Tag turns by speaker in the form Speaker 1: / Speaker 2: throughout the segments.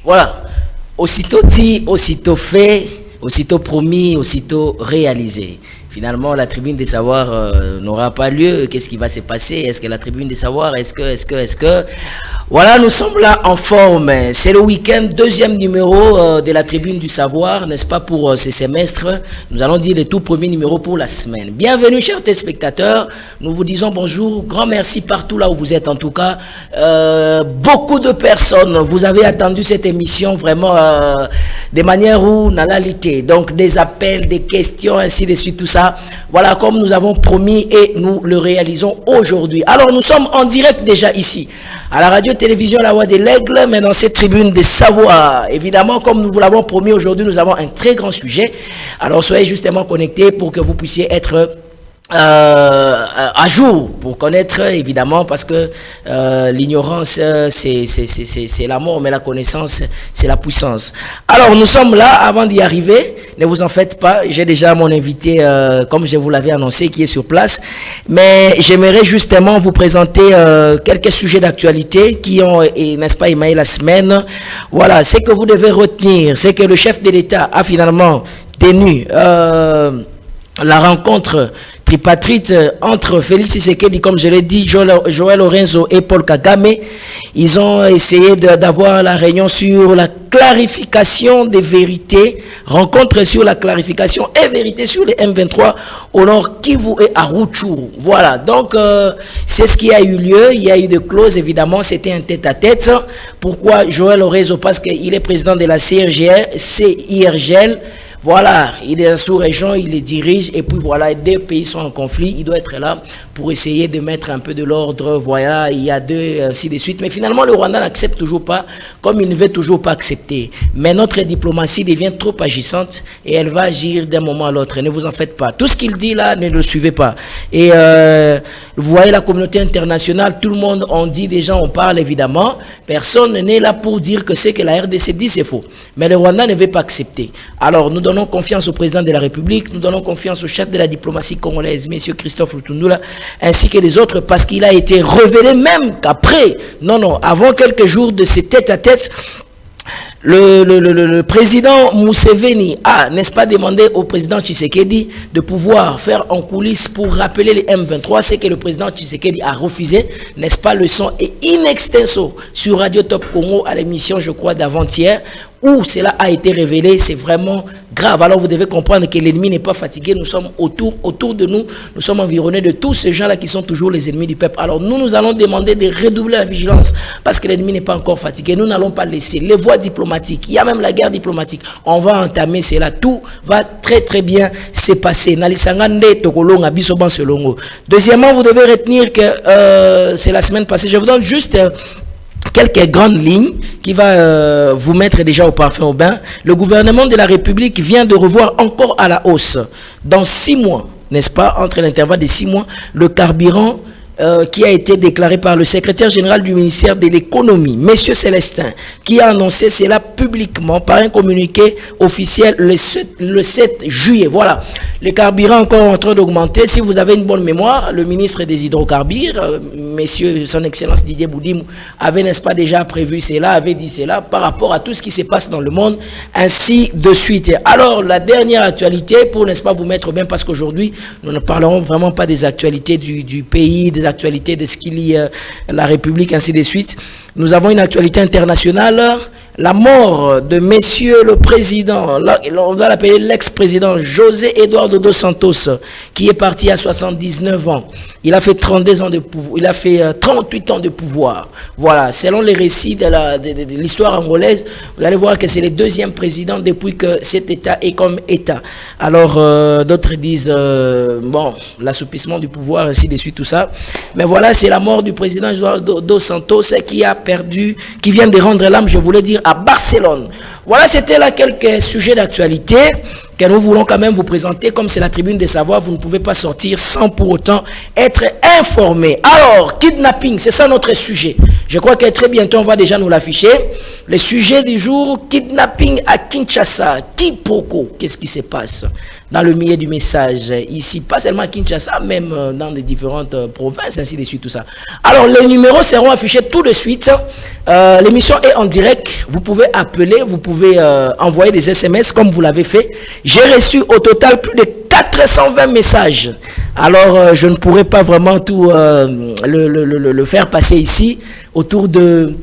Speaker 1: Voilà. Aussitôt dit, aussitôt fait, aussitôt promis, aussitôt réalisé. Finalement, la tribune des savoirs n'aura pas lieu. Qu'est-ce qui va se passer? Est-ce que la tribune des savoirs, est-ce que... Voilà, nous sommes là en forme. C'est le week-end, deuxième numéro de la tribune du savoir, n'est-ce pas, pour ce semestre. Nous allons dire le tout premier numéro pour la semaine. Bienvenue, chers téléspectateurs. Nous vous disons bonjour. Grand merci partout là où vous êtes, en tout cas. Beaucoup de personnes, vous avez attendu cette émission vraiment de manière où nalalité. Donc, des appels, des questions, ainsi de suite, tout ça. Voilà, comme nous avons promis et nous le réalisons aujourd'hui. Alors, nous sommes en direct déjà ici, à la radio-télévision La Voix de l'Aigle, mais dans cette tribune des savoirs. Évidemment, comme nous vous l'avons promis aujourd'hui, nous avons un très grand sujet. Alors, soyez justement connectés pour que vous puissiez être à jour pour connaître, évidemment, parce que l'ignorance c'est la mort, mais la connaissance c'est la puissance. Alors nous sommes là. Avant d'y arriver, ne vous en faites pas, j'ai déjà mon invité comme je vous l'avais annoncé qui est sur place, mais j'aimerais justement vous présenter quelques sujets d'actualité qui ont, n'est-ce pas, émaillé la semaine. Voilà, ce que vous devez retenir, c'est que le chef de l'État a finalement tenu la rencontre tripartite entre Félix Tshisekedi, comme je l'ai dit, Joël Lorenzo et Paul Kagame. Ils ont essayé d'avoir la réunion sur la clarification des vérités, rencontre sur la clarification et vérité sur les M23 au nord Kivu et à Rutshuru. Voilà, donc c'est ce qui a eu lieu. Il y a eu des clauses, évidemment, c'était un tête-à-tête. Pourquoi Joël Lorenzo? Parce qu'il est président de la CIRGL. Voilà, il est en sous-région, il les dirige, et puis voilà, deux pays sont en conflit, il doit être là pour essayer de mettre un peu de l'ordre. Voilà, il y a deux, ainsi de suite. Mais finalement, le Rwanda n'accepte toujours pas, comme il ne veut toujours pas accepter. Mais notre diplomatie devient trop agissante, et elle va agir d'un moment à l'autre. Ne vous en faites pas. Tout ce qu'il dit là, ne le suivez pas. Et vous voyez la communauté internationale, tout le monde, on dit déjà, on parle évidemment. Personne n'est là pour dire que ce que la RDC dit, c'est faux. Mais le Rwanda ne veut pas accepter. Alors, nous donnons confiance au président de la République, nous donnons confiance au chef de la diplomatie congolaise, M. Christophe Lutundula, ainsi que les autres, parce qu'il a été révélé même qu'après, avant quelques jours de ces tête-à-tête, le président Museveni a, n'est-ce pas, demandé au président Tshisekedi de pouvoir faire en coulisses pour rappeler les M23, c'est que le président Tshisekedi a refusé, n'est-ce pas, le son est in extenso sur Radio Top Congo à l'émission, je crois, d'avant-hier, où cela a été révélé. C'est vraiment grave. Alors vous devez comprendre que l'ennemi n'est pas fatigué. Nous sommes autour de nous. Nous sommes environnés de tous ces gens-là qui sont toujours les ennemis du peuple. Alors nous allons demander de redoubler la vigilance parce que l'ennemi n'est pas encore fatigué. Nous n'allons pas laisser les voies diplomatiques. Il y a même la guerre diplomatique. On va entamer cela. Tout va très très bien se passer. Deuxièmement, vous devez retenir que c'est la semaine passée. Je vous donne juste quelques grandes lignes qui va vous mettre déjà au parfum au bain. Le gouvernement de la République vient de revoir encore à la hausse, dans 6 mois, n'est-ce pas, entre l'intervalle de 6 mois, le carburant qui a été déclaré par le secrétaire général du ministère de l'économie, M. Célestin, qui a annoncé cela publiquement par un communiqué officiel le 7 juillet. Voilà, le carburant encore en train d'augmenter. Si vous avez une bonne mémoire, le ministre des hydrocarbures, monsieur, son excellence Didier Boudim, avait, n'est-ce pas, déjà prévu cela, avait dit cela par rapport à tout ce qui se passe dans le monde, ainsi de suite. Alors, la dernière actualité, pour, n'est-ce pas, vous mettre bien, parce qu'aujourd'hui, nous ne parlerons vraiment pas des actualités du pays, des actualités de ce qu'il y a la République, ainsi de suite. Nous avons une actualité internationale. La mort de monsieur le président, on va l'appeler l'ex-président José Eduardo dos Santos, qui est parti à 79 ans. Il a fait 32 ans de pouvoir, il a fait 38 ans de pouvoir. Voilà, selon les récits de l'histoire angolaise, vous allez voir que c'est le deuxième président depuis que cet État est comme État. Alors, d'autres disent, bon, l'assouplissement du pouvoir, ainsi de suite, tout ça. Mais voilà, c'est la mort du président Eduardo dos Santos qui a perdu, qui vient de rendre l'âme, je voulais dire, à Barcelone. Voilà, c'était là quelques sujets d'actualité que nous voulons quand même vous présenter. Comme c'est la tribune des savoirs, vous ne pouvez pas sortir sans pour autant être informé. Alors, kidnapping, c'est ça notre sujet. Je crois que très bientôt, on va déjà nous l'afficher. Le sujet du jour, kidnapping à Kinshasa. Quiproquo, qu'est-ce qui se passe? dans le milieu du message, ici, pas seulement à Kinshasa, même dans les différentes provinces, ainsi de suite, tout ça. Alors, les numéros seront affichés tout de suite. L'émission est en direct. Vous pouvez appeler, vous pouvez envoyer des SMS comme vous l'avez fait. J'ai reçu au total plus de 420 messages. Alors, je ne pourrais pas vraiment tout le faire passer ici autour de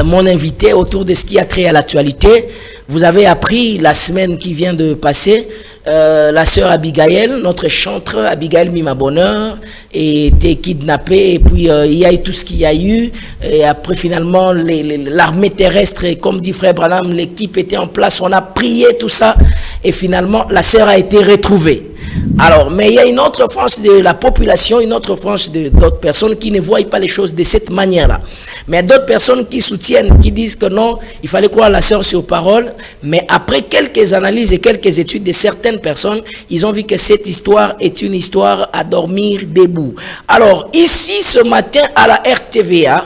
Speaker 1: mon invité, autour de ce qui a trait à l'actualité. Vous avez appris la semaine qui vient de passer, la sœur Abigail, notre chantre Abigail Mima Bonheur, était kidnappée, et puis il y a eu tout ce qu'il y a eu, et après finalement l'armée terrestre, et comme dit Frère Branham, l'équipe était en place, on a prié tout ça, et finalement la sœur a été retrouvée. Alors, mais il y a une autre frange de la population, une autre frange d'autres personnes qui ne voient pas les choses de cette manière-là. Mais d'autres personnes qui soutiennent, qui disent que non, il fallait croire la sœur sur parole. Mais après quelques analyses et quelques études de certaines personnes, ils ont vu que cette histoire est une histoire à dormir debout. Alors, ici, ce matin, à la RTVA,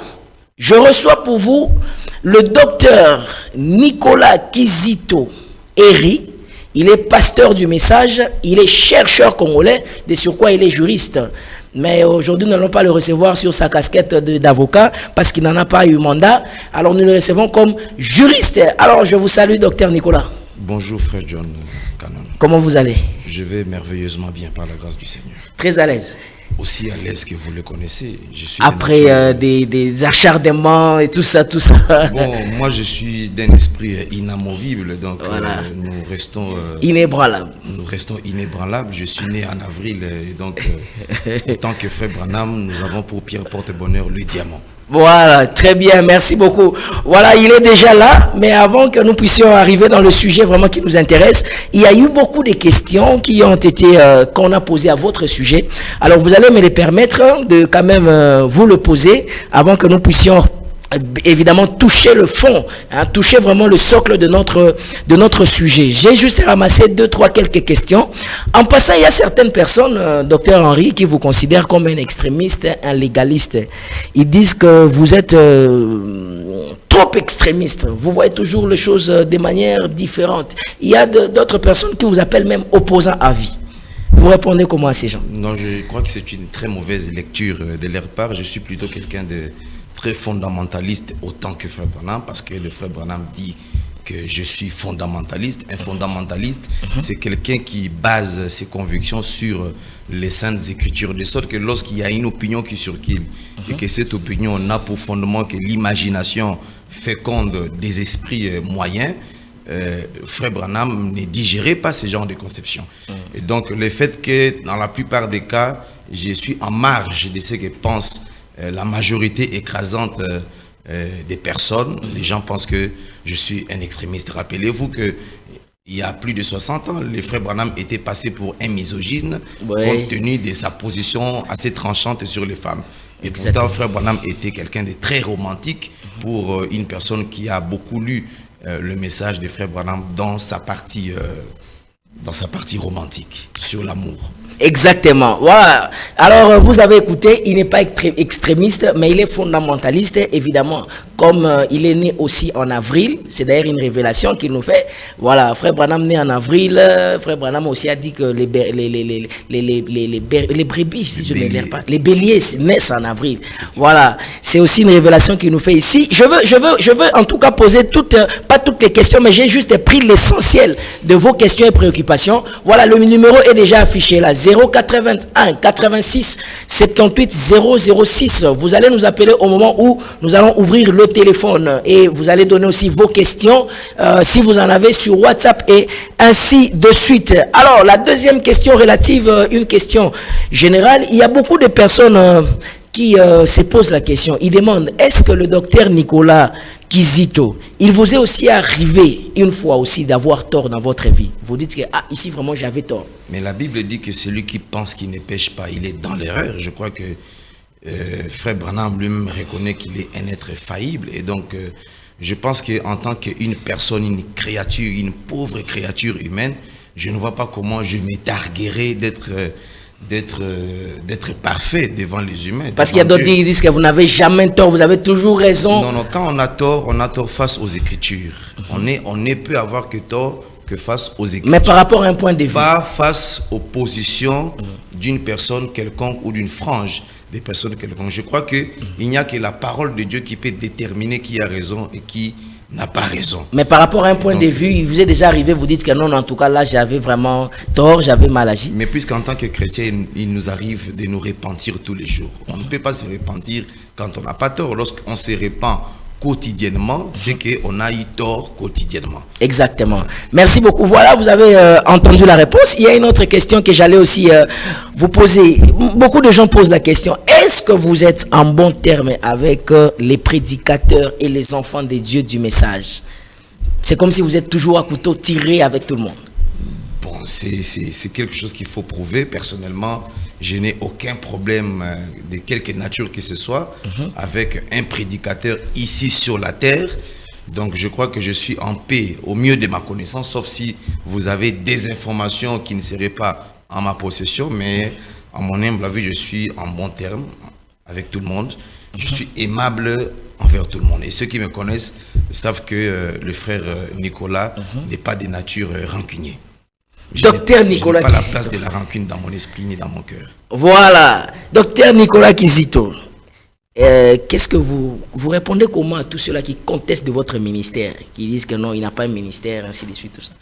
Speaker 1: je reçois pour vous le docteur Nicolas Kizito Eri. Il est pasteur du message, il est chercheur congolais, de sur quoi il est juriste. Mais aujourd'hui, nous n'allons pas le recevoir sur sa casquette d'avocat parce qu'il n'en a pas eu mandat. Alors nous le recevons comme juriste. Alors je vous salue, docteur Nicolas.
Speaker 2: Bonjour, frère John Cannon.
Speaker 1: Comment vous allez?
Speaker 2: Je vais merveilleusement bien par la grâce du Seigneur.
Speaker 1: Très à l'aise.
Speaker 2: Aussi à l'aise que vous le connaissez. Je suis
Speaker 1: après des acharnements et tout ça, tout ça.
Speaker 2: Bon, moi je suis d'un esprit inamovible, donc voilà. Nous restons
Speaker 1: inébranlables.
Speaker 2: Nous restons inébranlables. Je suis né en avril, et donc en tant que frère Branham, nous avons pour pierre porte-bonheur le diamant.
Speaker 1: Voilà, très bien, merci beaucoup. Voilà, il est déjà là, mais avant que nous puissions arriver dans le sujet vraiment qui nous intéresse, il y a eu beaucoup de questions qui ont été, qu'on a posées à votre sujet. Alors, vous allez me les permettre de quand même vous le poser avant que nous puissions évidemment toucher le fond, hein, toucher vraiment le socle de notre sujet. J'ai juste ramassé quelques questions. En passant, il y a certaines personnes, docteur Henry, qui vous considèrent comme un extrémiste, un légaliste. Ils disent que vous êtes trop extrémiste. Vous voyez toujours les choses de manière différente. Il y a d'autres personnes qui vous appellent même opposants à vie. Vous répondez comment à ces gens?
Speaker 2: Non, je crois que c'est une très mauvaise lecture de leur part. Je suis plutôt quelqu'un de très fondamentaliste autant que Frère Branham, parce que le Frère Branham dit que je suis fondamentaliste. Un fondamentaliste, c'est quelqu'un qui base ses convictions sur les saintes écritures, de sorte que lorsqu'il y a une opinion qui circule et que cette opinion n'a pour fondement que l'imagination féconde des esprits moyens, Frère Branham ne digérait pas ce genre de conception. Et donc le fait que dans la plupart des cas, je suis en marge de ce que pensent la majorité écrasante des personnes, les gens pensent que je suis un extrémiste. Rappelez-vous que il y a plus de 60 ans, le frère Branham était passé pour un misogyne, compte tenu de sa position assez tranchante sur les femmes. Et pourtant, frère Branham était quelqu'un de très romantique pour une personne qui a beaucoup lu le message de frère Branham dans sa partie romantique sur l'amour.
Speaker 1: Exactement. Voilà. Alors, vous avez écouté, il n'est pas extrémiste, mais il est fondamentaliste, évidemment. Comme il est né aussi en avril, c'est d'ailleurs une révélation qu'il nous fait. Voilà, frère Branham né en avril. Frère Branham aussi a dit que les brebis, si je ne m'énerve pas, les béliers naissent en avril. Voilà, c'est aussi une révélation qu'il nous fait ici. Je veux en tout cas poser pas toutes les questions, mais j'ai juste pris l'essentiel de vos questions et préoccupations. Voilà, le numéro est déjà affiché là. 081 86 78 006. Vous allez nous appeler au moment où nous allons ouvrir le téléphone et vous allez donner aussi vos questions si vous en avez sur WhatsApp et ainsi de suite. Alors, la deuxième question relative, une question générale. Il y a beaucoup de personnes qui se posent la question. Ils demandent, est-ce que le docteur Nicolas Kizito, il vous est aussi arrivé une fois aussi d'avoir tort dans votre vie? Vous dites que, ici vraiment j'avais tort.
Speaker 2: Mais la Bible dit que celui qui pense qu'il ne pêche pas, il est dans l'erreur. Je crois que frère Branham lui-même reconnaît qu'il est un être faillible. Et donc, je pense qu'en tant qu'une personne, une créature, une pauvre créature humaine, je ne vois pas comment je me targuerai d'être parfait devant les humains.
Speaker 1: Parce qu'il y a d'autres qui disent que vous n'avez jamais tort, vous avez toujours raison.
Speaker 2: Non, quand on a tort face aux Écritures. On ne peut avoir que tort que face aux Écritures.
Speaker 1: Mais par rapport à un point de vue.
Speaker 2: Pas face aux positions d'une personne quelconque ou d'une frange des personnes quelconques. Je crois qu'il n'y a que la parole de Dieu qui peut déterminer qui a raison et qui n'a pas raison.
Speaker 1: Mais par rapport à un point de vue, il vous est déjà arrivé, vous dites que non, en tout cas là j'avais vraiment tort, j'avais mal agi.
Speaker 2: Mais puisqu'en tant que chrétien, il nous arrive de nous repentir tous les jours. On ne peut pas se repentir quand on n'a pas tort. Lorsqu'on se repent quotidiennement, c'est qu'on a eu tort quotidiennement.
Speaker 1: Exactement. Merci beaucoup. Voilà, vous avez entendu la réponse. Il y a une autre question que j'allais aussi vous poser. Beaucoup de gens posent la question, est-ce que vous êtes en bon terme avec les prédicateurs et les enfants de Dieu du message? C'est comme si vous êtes toujours à couteau tiré avec tout le monde.
Speaker 2: Bon, c'est quelque chose qu'il faut prouver. Personnellement, je n'ai aucun problème de quelque nature que ce soit avec un prédicateur ici sur la terre. Donc, je crois que je suis en paix au mieux de ma connaissance, sauf si vous avez des informations qui ne seraient pas en ma possession. Mais à mon humble avis, je suis en bon terme avec tout le monde. Je suis aimable envers tout le monde. Et ceux qui me connaissent savent que le frère Nicolas n'est pas de nature rancunier.
Speaker 1: Docteur Nicolas
Speaker 2: Kizito. Je n'ai pas la place de la rancune dans mon esprit ni dans mon cœur.
Speaker 1: Voilà. Docteur Nicolas Kizito. Qu'est-ce que vous répondez comment à tous ceux-là qui contestent de votre ministère, qui disent que non, il n'a pas un ministère, ainsi de suite, tout ça?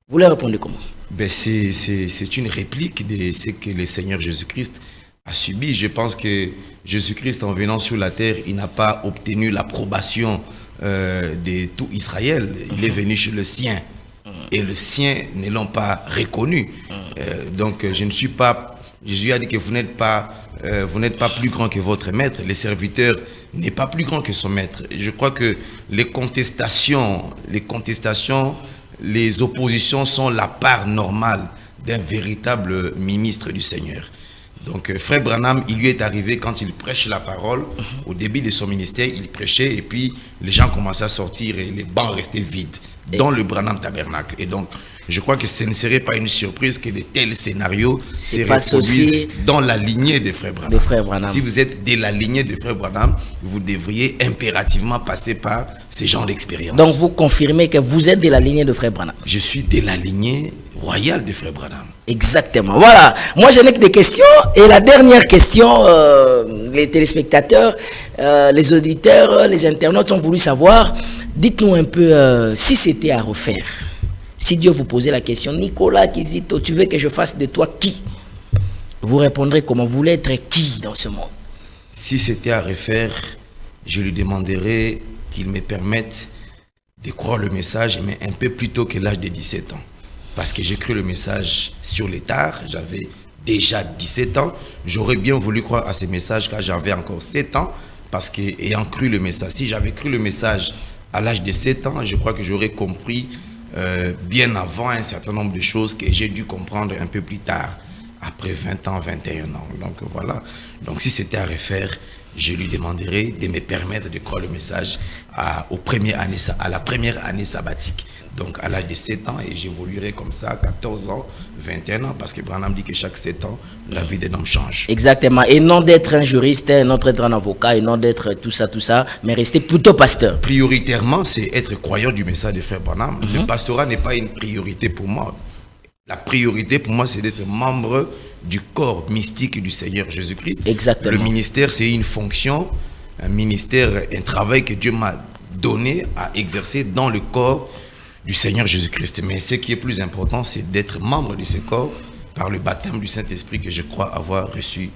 Speaker 1: Vous leur répondez comment?
Speaker 2: Ben c'est une réplique de ce que le Seigneur Jésus-Christ a subi. Je pense que Jésus-Christ, en venant sur la terre, il n'a pas obtenu l'approbation de tout Israël. Il est venu chez le sien. Et les siens ne l'ont pas reconnu. Donc je ne suis pas... Jésus a dit que vous n'êtes pas plus grand que votre maître. Le serviteur n'est pas plus grand que son maître. Et je crois que les contestations, les oppositions sont la part normale d'un véritable ministre du Seigneur. Donc Frère Branham, il lui est arrivé quand il prêche la parole, au début de son ministère, il prêchait et puis les gens commençaient à sortir et les bancs restaient vides dans le Branham Tabernacle. Et donc, je crois que ce ne serait pas une surprise que de tels scénarios se reproduisent dans la lignée des Frères Branham. Si vous êtes de la lignée des Frères Branham, vous devriez impérativement passer par ce genre d'expérience.
Speaker 1: Donc vous confirmez que vous êtes de la lignée de Frères Branham? Je
Speaker 2: suis de la lignée royale des Frères Branham.
Speaker 1: Exactement. Voilà. Moi, je n'ai que des questions. Et la dernière question, les téléspectateurs, les auditeurs, les internautes ont voulu savoir, dites-nous un peu si c'était à refaire. Si Dieu vous posait la question, Nicolas Kizito, tu veux que je fasse de toi qui? Vous répondrez comment? Vous voulez être qui dans ce monde?
Speaker 2: Si c'était à refaire, je lui demanderais qu'il me permette de croire le message, mais un peu plus tôt que l'âge de 17 ans. Parce que j'ai cru le message sur les tard, j'avais déjà 17 ans. J'aurais bien voulu croire à ces messages quand j'avais encore 7 ans, parce qu'ayant cru le message, si j'avais cru le message à l'âge de 7 ans, je crois que j'aurais compris bien avant un certain nombre de choses que j'ai dû comprendre un peu plus tard, après 20 ans, 21 ans. Donc voilà. Donc si c'était à refaire, je lui demanderais de me permettre de croire le message à la première année sabbatique. Donc à l'âge de 7 ans, et j'évoluerai comme ça, 14 ans, 21 ans, parce que Branham dit que chaque 7 ans, la vie d'un homme change.
Speaker 1: Exactement, et non d'être un juriste, non d'être un avocat, et non d'être tout ça, mais rester plutôt pasteur.
Speaker 2: Prioritairement, c'est être croyant du message des frères Branham. Le pastorat n'est pas une priorité pour moi. La priorité pour moi, c'est d'être membre du corps mystique du Seigneur Jésus-Christ.
Speaker 1: Exactement.
Speaker 2: Le ministère, c'est une fonction, un ministère, un travail que Dieu m'a donné à exercer dans le corps du Seigneur Jésus-Christ. Mais ce qui est plus important, c'est d'être membre de ce corps par le baptême du Saint-Esprit que je crois avoir reçu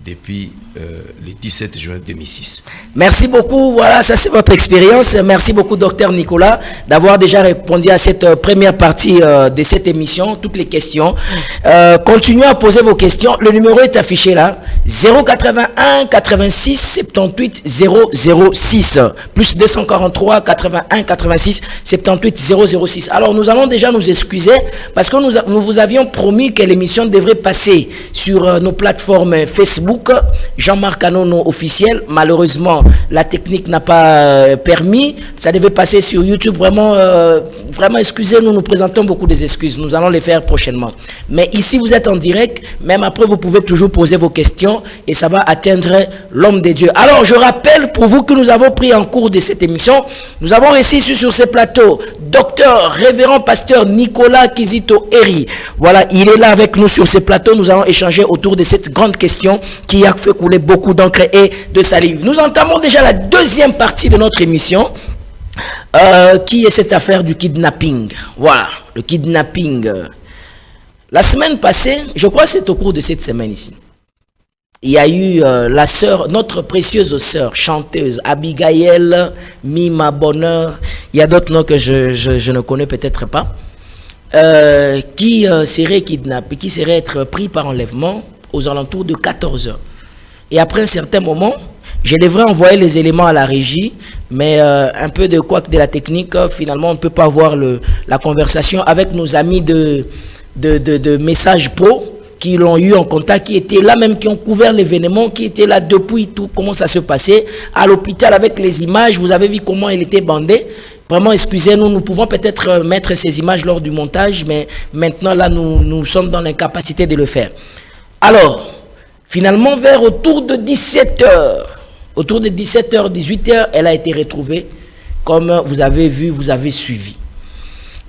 Speaker 2: depuis le 17 juin 2006.
Speaker 1: Merci beaucoup. Voilà, ça c'est votre expérience. Merci beaucoup, docteur Nicolas, d'avoir déjà répondu à cette première partie de cette émission, toutes les questions. Continuez à poser vos questions. Le numéro est affiché là, 081 86 78 006, plus 243 81 86 78 006. Alors, nous allons déjà nous excuser parce que nous vous avions promis que l'émission devrait passer sur nos plateformes Facebook, Jean-Marc Anono officiel. Malheureusement, la technique n'a pas permis. Ça devait passer sur YouTube. Vraiment, vraiment, excusez-nous, nous présentons beaucoup des excuses. Nous allons les faire prochainement. Mais ici, vous êtes en direct. Même après, vous pouvez toujours poser vos questions et ça va atteindre l'homme de Dieu. Alors, je rappelle pour vous que nous avons pris en cours de cette émission, nous avons reçu sur ce plateau, docteur, révérend pasteur Nicolas Kizito Eri. Voilà, il est là avec nous sur ce plateau. Nous allons échanger autour de cette grande question qui a fait couler beaucoup d'encre et de salive. Nous entamons déjà la deuxième partie de notre émission. Qui est cette affaire du kidnapping? Voilà, le kidnapping. La semaine passée, je crois que c'est au cours de cette semaine ici, il y a eu la sœur, notre précieuse sœur, chanteuse, Abigail Mima Bonheur, il y a d'autres noms que je ne connais peut-être pas, qui serait kidnappé, qui serait être pris par enlèvement aux alentours de 14 heures. Et après un certain moment, je devrais envoyer les éléments à la régie, mais un peu de couac de la technique, finalement, on ne peut pas avoir la conversation avec nos amis de Message Pro qui l'ont eu en contact, qui étaient là même, qui ont couvert l'événement, qui étaient là depuis tout, comment ça se passait, à l'hôpital avec les images, vous avez vu comment il était bandé. Vraiment, excusez-nous, nous pouvons peut-être mettre ces images lors du montage, mais maintenant, là, nous sommes dans l'incapacité de le faire. Alors, finalement, vers autour de 17h, autour de 17h, 18h, elle a été retrouvée, comme vous avez vu, vous avez suivi.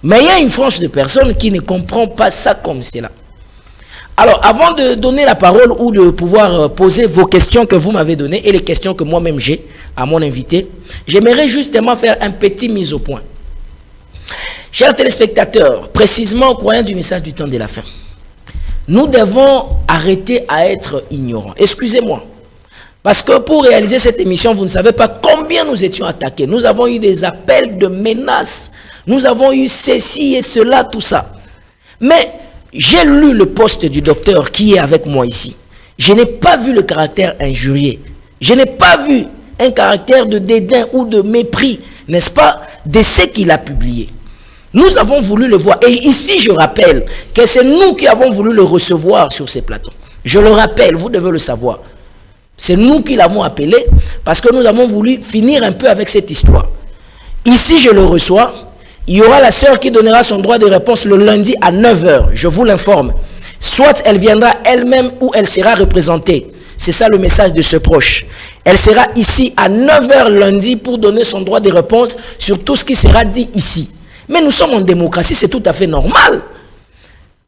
Speaker 1: Mais il y a une frange de personnes qui ne comprend pas ça comme cela. Alors, avant de donner la parole ou de pouvoir poser vos questions que vous m'avez données et les questions que moi-même j'ai à mon invité, j'aimerais justement faire un petit mise au point. Chers téléspectateurs, précisément au croyant du message du temps de la fin, nous devons arrêter à être ignorants. Excusez-moi. Parce que pour réaliser cette émission, vous ne savez pas combien nous étions attaqués. Nous avons eu des appels de menaces. Nous avons eu ceci et cela, tout ça. Mais j'ai lu le post du docteur qui est avec moi ici. Je n'ai pas vu le caractère injurié. Je n'ai pas vu un caractère de dédain ou de mépris, n'est-ce pas, de ce qu'il a publié. Nous avons voulu le voir. Et ici, je rappelle que c'est nous qui avons voulu le recevoir sur ces plateaux. Je le rappelle, vous devez le savoir. C'est nous qui l'avons appelé parce que nous avons voulu finir un peu avec cette histoire. Ici, je le reçois. Il y aura la sœur qui donnera son droit de réponse le lundi à 9h. Je vous l'informe. Soit elle viendra elle-même ou elle sera représentée. C'est ça le message de ce proche. Elle sera ici à 9h lundi pour donner son droit de réponse sur tout ce qui sera dit ici. Mais nous sommes en démocratie, c'est tout à fait normal.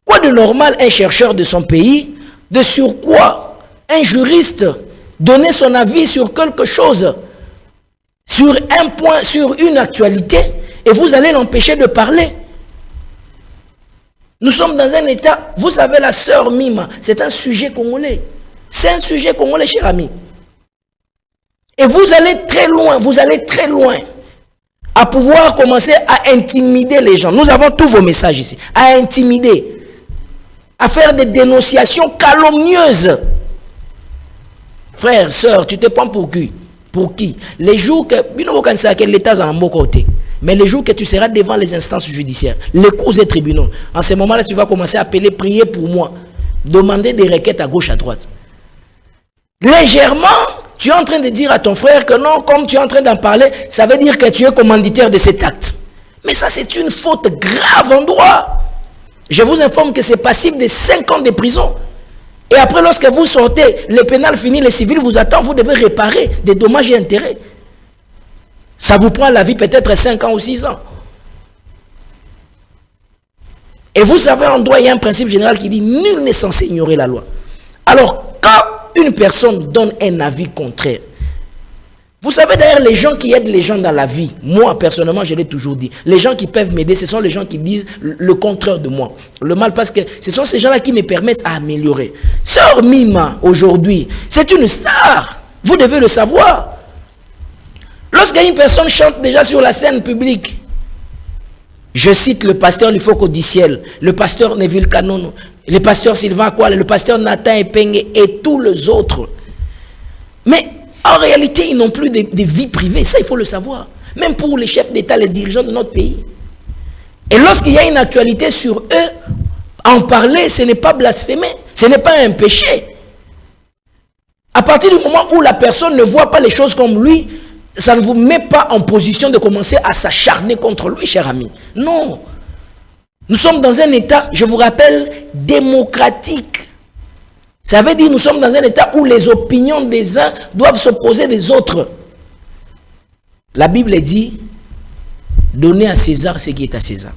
Speaker 1: Quoi de normal un chercheur de son pays, de surcroît un juriste, donner son avis sur quelque chose, sur un point, sur une actualité, et vous allez l'empêcher de parler. Nous sommes dans un état, vous savez, la sœur Mima, c'est un sujet congolais. C'est un sujet congolais, cher ami. Et vous allez très loin, à pouvoir commencer à intimider les gens. Nous avons tous vos messages ici, à intimider, à faire des dénonciations calomnieuses. Frère, sœur, tu te prends pour qui? Pour qui? Les jours que... Mais les jours que tu seras devant les instances judiciaires, les cours et tribunaux, en ce moment-là, tu vas commencer à appeler, prier pour moi, demander des requêtes à gauche, à droite. Légèrement, tu es en train de dire à ton frère que non, comme tu es en train d'en parler, ça veut dire que tu es commanditaire de cet acte. Mais ça, c'est une faute grave en droit. Je vous informe que c'est passible de 5 ans de prison. Et après, lorsque vous sortez, le pénal fini, le civil vous attend, vous devez réparer des dommages et intérêts. Ça vous prend la vie peut-être 5 ans ou 6 ans. Et vous savez, en droit, il y a un principe général qui dit nul n'est censé ignorer la loi. Alors, quand une personne donne un avis contraire, vous savez d'ailleurs, les gens qui aident les gens dans la vie, moi personnellement je l'ai toujours dit, les gens qui peuvent m'aider, ce sont les gens qui disent le contraire de moi, le mal, parce que ce sont ces gens-là qui me permettent à améliorer. Sœur Mima, aujourd'hui, c'est une star, vous devez le savoir. Lorsqu'une personne chante déjà sur la scène publique, je cite le pasteur Lifoko Diciel, le pasteur Neville Kanono, le pasteur Sylvain Kouala, le pasteur Nathan Epenge et tous les autres. Mais en réalité, ils n'ont plus de vie privée. Ça, il faut le savoir. Même pour les chefs d'État, les dirigeants de notre pays. Et lorsqu'il y a une actualité sur eux, en parler, ce n'est pas blasphémer. Ce n'est pas un péché. À partir du moment où la personne ne voit pas les choses comme lui, ça ne vous met pas en position de commencer à s'acharner contre lui, cher ami. Non. Nous sommes dans un état, je vous rappelle, démocratique. Ça veut dire que nous sommes dans un état où les opinions des uns doivent s'opposer des autres. La Bible dit, donnez à César ce qui est à César.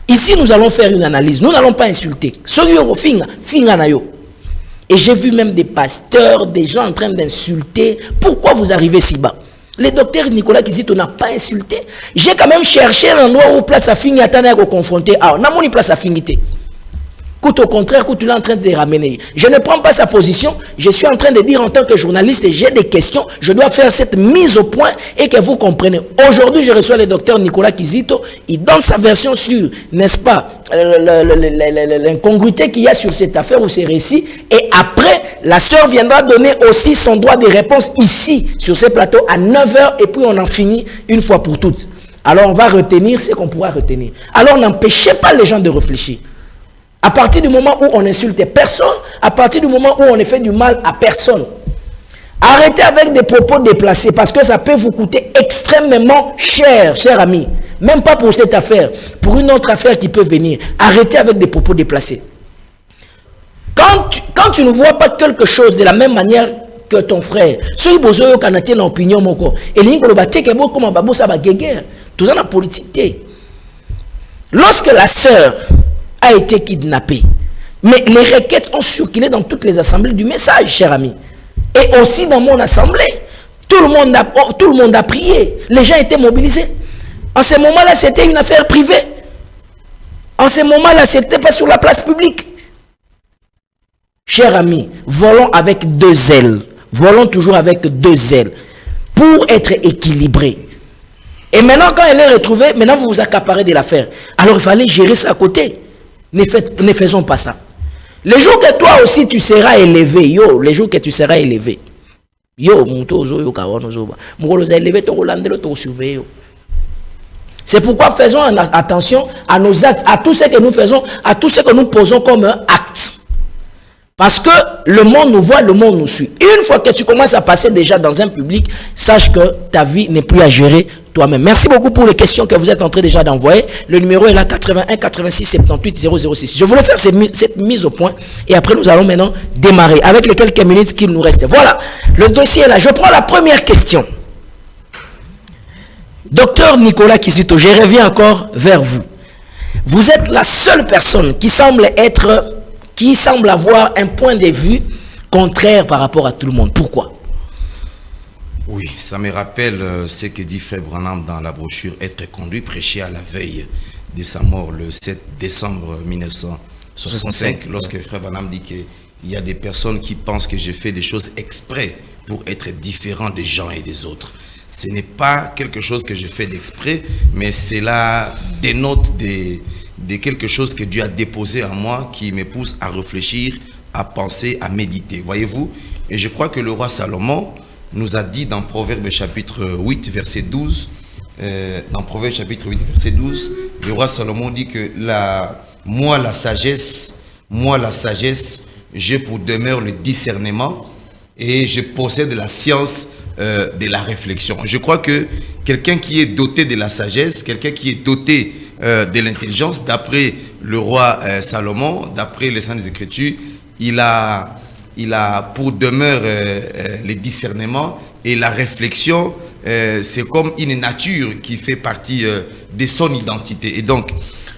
Speaker 1: Ici, nous allons faire une analyse. Nous n'allons pas insulter. Et j'ai vu même des pasteurs, des gens en train d'insulter. Pourquoi vous arrivez si bas? Le docteur Nicolas Kizito n'a pas insulté. J'ai quand même cherché l'endroit où place à finir à confronter. Ah, on a mon place à finir. Au contraire, tu es en train de les ramener. Je ne prends pas sa position. Je suis en train de dire en tant que journaliste, j'ai des questions. Je dois faire cette mise au point et que vous compreniez. Aujourd'hui, je reçois le docteur Nicolas Kizito. Il donne sa version sur, n'est-ce pas, l'incongruité qu'il y a sur cette affaire ou ces récits. Et après, la sœur viendra donner aussi son droit de réponse ici, sur ce plateau, à 9 h. Et puis, on en finit une fois pour toutes. Alors, on va retenir ce qu'on pourra retenir. Alors, n'empêchez pas les gens de réfléchir. À partir du moment où on n'insulte personne, à partir du moment où on ne fait du mal à personne, arrêtez avec des propos déplacés parce que ça peut vous coûter extrêmement cher, cher ami. Même pas pour cette affaire, pour une autre affaire qui peut venir. Arrêtez avec des propos déplacés. Quand tu ne vois pas quelque chose de la même manière que ton frère, ceux qui ont une opinion, tout ça la politique. Lorsque la sœur a été kidnappé. Mais les requêtes ont circulé dans toutes les assemblées du message, cher ami. Et aussi dans mon assemblée. Tout le monde a prié. Les gens étaient mobilisés. En ce moment-là, c'était une affaire privée. En ce moment-là, ce n'était pas sur la place publique. Cher ami, volons avec deux ailes. Volons toujours avec deux ailes. Pour être équilibrés. Et maintenant, quand elle est retrouvée, maintenant vous vous accaparez de l'affaire. Alors il fallait gérer ça à côté. Ne faisons pas ça. Les jours que toi aussi tu seras élevé, les jours que tu seras élevé, c'est pourquoi faisons attention à nos actes, à tout ce que nous faisons, à tout ce que nous posons comme un acte. Parce que le monde nous voit, le monde nous suit. Une fois que tu commences à passer déjà dans un public, sache que ta vie n'est plus à gérer toi-même. Merci beaucoup pour les questions que vous êtes en train déjà d'envoyer. Le numéro est là, 81 86 78 006. Je voulais faire cette mise au point et après nous allons maintenant démarrer avec les quelques minutes qu'il nous reste. Voilà, le dossier est là. Je prends la première question. Docteur Nicolas Kizito, je reviens encore vers vous. Vous êtes la seule personne qui semble avoir un point de vue contraire par rapport à tout le monde. Pourquoi?
Speaker 2: Oui, ça me rappelle ce que dit Frère Branham dans la brochure « Être conduit », prêché à la veille de sa mort le 7 décembre 1965, lorsque Frère Branham dit qu'il y a des personnes qui pensent que je fais des choses exprès pour être différent des gens et des autres. Ce n'est pas quelque chose que je fais d'exprès, mais cela dénote de quelque chose que Dieu a déposé en moi qui me pousse à réfléchir, à penser, à méditer. Voyez-vous? Et je crois que le roi Salomon nous a dit dans Proverbe chapitre 8, verset 12, dans Proverbe chapitre 8, verset 12, le roi Salomon dit que moi la sagesse, j'ai pour demeure le discernement et je possède la science de la réflexion. Je crois que quelqu'un qui est doté de la sagesse, quelqu'un qui est doté de l'intelligence, d'après le roi Salomon, d'après les Saintes Écritures, il a pour demeure le discernement et la réflexion. C'est comme une nature qui fait partie de son identité. Et donc,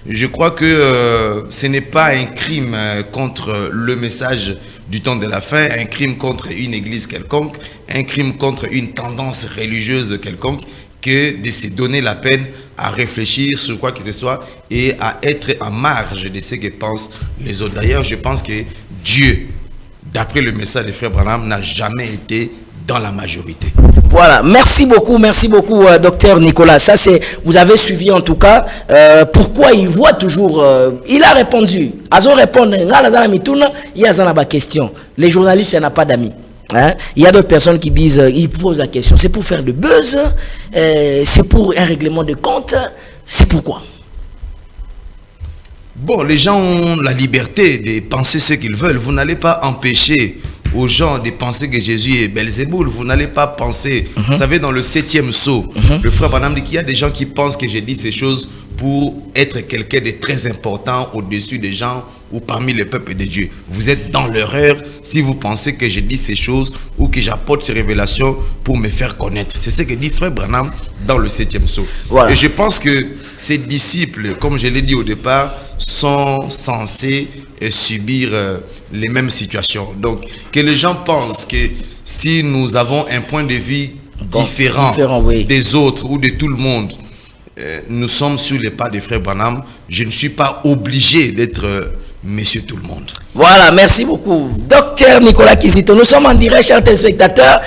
Speaker 2: je crois que ce n'est pas un crime contre le message du temps de la fin, un crime contre une église quelconque, un crime contre une tendance religieuse quelconque, que de se donner la peine à réfléchir sur quoi que ce soit et à être en marge de ce que pensent les autres. D'ailleurs, je pense que Dieu, d'après le message de Frère Branham, n'a jamais été dans la majorité.
Speaker 1: Voilà, merci beaucoup, docteur Nicolas. Ça, c'est, vous avez suivi en tout cas pourquoi il voit toujours. Il a répondu. Azo répondre. Il y a une question. Les journalistes, il n'y en a pas d'amis. Hein? Il y a d'autres personnes qui disent, ils posent la question. C'est pour faire du buzz, c'est pour un règlement de compte, c'est pourquoi?
Speaker 2: Bon, les gens ont la liberté de penser ce qu'ils veulent. Vous n'allez pas empêcher aux gens de penser que Jésus est Belzéboul. Vous n'allez pas penser. Vous savez, dans le 7e sceau, le frère Branham dit qu'il y a des gens qui pensent que j'ai dit ces choses pour être quelqu'un de très important au-dessus des gens ou parmi les peuples de Dieu. Vous êtes dans l'erreur si vous pensez que je dis ces choses ou que j'apporte ces révélations pour me faire connaître. C'est ce que dit frère Branham dans le 7e sceau. Voilà. Et je pense que ces disciples, comme je l'ai dit au départ, sont censés subir les mêmes situations. Donc, que les gens pensent que si nous avons un point de vue différent oui, des autres ou de tout le monde, nous sommes sur les pas des frères Branham. Je ne suis pas obligé d'être monsieur tout le monde.
Speaker 1: Voilà, merci beaucoup. Docteur Nicolas Kizito, nous sommes en direct, chers téléspectateurs.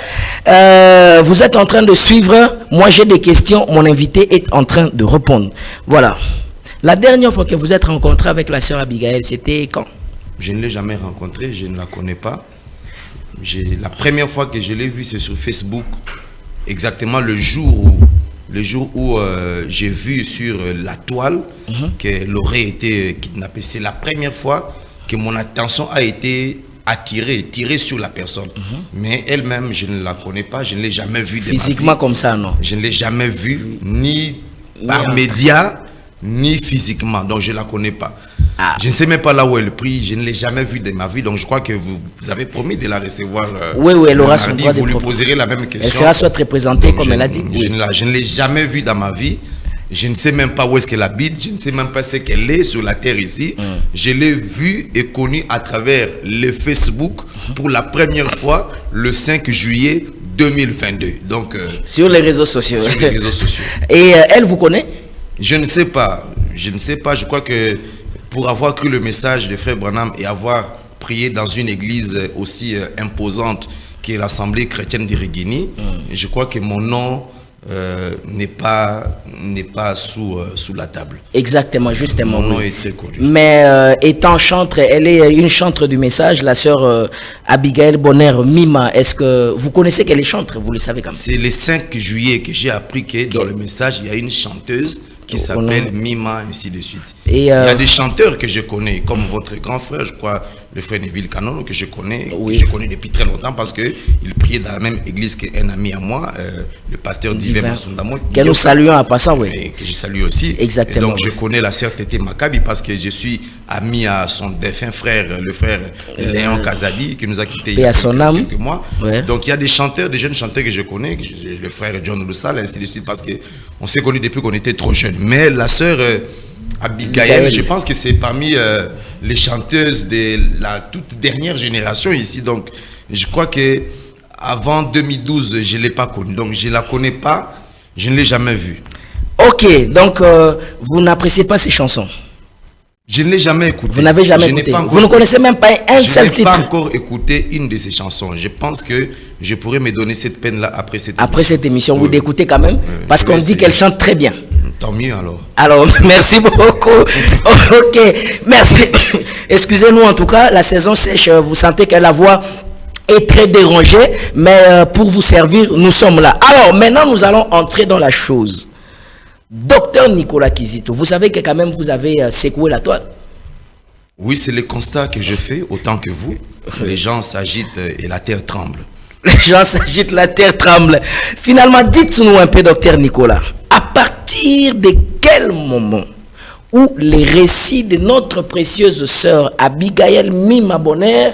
Speaker 1: Vous êtes en train de suivre. Moi, j'ai des questions. Mon invité est en train de répondre. Voilà. La dernière fois que vous êtes rencontré avec la sœur Abigail, c'était quand? Je ne l'ai jamais rencontrée, je ne la connais pas. La première fois que je l'ai vue, c'est sur Facebook. Exactement le jour où j'ai vu sur la toile qu'elle aurait été kidnappée. C'est la première fois que mon attention a été tirée sur la personne. Mais elle-même, je ne la connais pas, je ne l'ai jamais vue. Physiquement comme ça, non? Je ne l'ai jamais vue, ni par médias, ni physiquement. Donc, je ne la connais pas. Je ne sais même pas là où elle prie, je ne l'ai jamais vue de ma vie. Donc, je crois que vous avez promis de la recevoir. Oui, elle aura son droit de vous lui poserez la même question. Elle sera soit représentée comme elle a dit. Je ne l'ai jamais vue dans ma vie. Je ne sais même pas où est-ce qu'elle habite. Je ne sais même pas ce qu'elle est sur la terre ici. Je l'ai vue et connue à travers le Facebook pour la première fois le 5 juillet 2022. Donc, sur les réseaux sociaux. Sur les réseaux sociaux. Et elle vous connaît? Je ne sais pas. Je ne sais pas. Je crois que pour avoir cru le message de frère Branham et avoir prié dans une église aussi imposante qu'est l'Assemblée chrétienne d'Irigini, je crois que mon nom n'est pas sous la table. Exactement, justement. Mon nom est très connu. Mais étant chantre, elle est une chantre du message, la sœur Abigail Bonner Mima. Est-ce que vous connaissez qu'elle est chantre? Vous le savez quand même. C'est le 5 juillet que j'ai appris que dans le message, il y a une chanteuse qui s'appelle Mima, ainsi de suite. Et il y a des chanteurs que je connais, comme votre grand frère, je crois, le frère Neville Canon, que je connais, que je connais depuis très longtemps parce qu'il priait dans la même église qu'un ami à moi, le pasteur Divin Masundamo. Que nous saluons en passant, oui. Et que je salue aussi. Exactement. Et donc, je connais la sœur Tété Maccabi parce que je suis ami à son défunt frère, le frère Léon Kazadi, qui nous a quittés il y a quelques mois. Ouais. Donc, il y a des chanteurs, des jeunes chanteurs que je connais, le frère John Roussal, ainsi de suite, parce qu'on s'est connus depuis qu'on était trop jeunes. Mais la sœur Abigail, je pense que c'est parmi les chanteuses de la toute dernière génération ici. Donc, je crois que avant 2012, je ne l'ai pas connue. Donc, je ne la connais pas, je ne l'ai jamais vue. Ok, donc vous n'appréciez pas ces chansons? Je ne l'ai jamais écouté. Vous n'avez jamais écouté? Vous ne connaissez même pas un seul titre? Je n'ai pas encore écouté une de ces chansons. Je pense que je pourrais me donner cette peine-là après cette émission. Après cette émission, vous l'écoutez quand même? Parce qu'on dit qu'elle chante très bien. Tant mieux alors. Alors, merci beaucoup. Ok, merci. Excusez-nous en tout cas, la saison sèche, vous sentez que la voix est très dérangée, mais pour vous servir, nous sommes là. Alors, maintenant, nous allons entrer dans la chose. Docteur Nicolas Kizito, vous savez que quand même vous avez secoué la toile? Oui, c'est le constat que je fais autant que vous. Les gens s'agitent et la terre tremble. Les gens s'agitent, la terre tremble. Finalement, dites-nous un peu, docteur Nicolas, à partir de quel moment où les récits de notre précieuse sœur Abigail Mima Bonner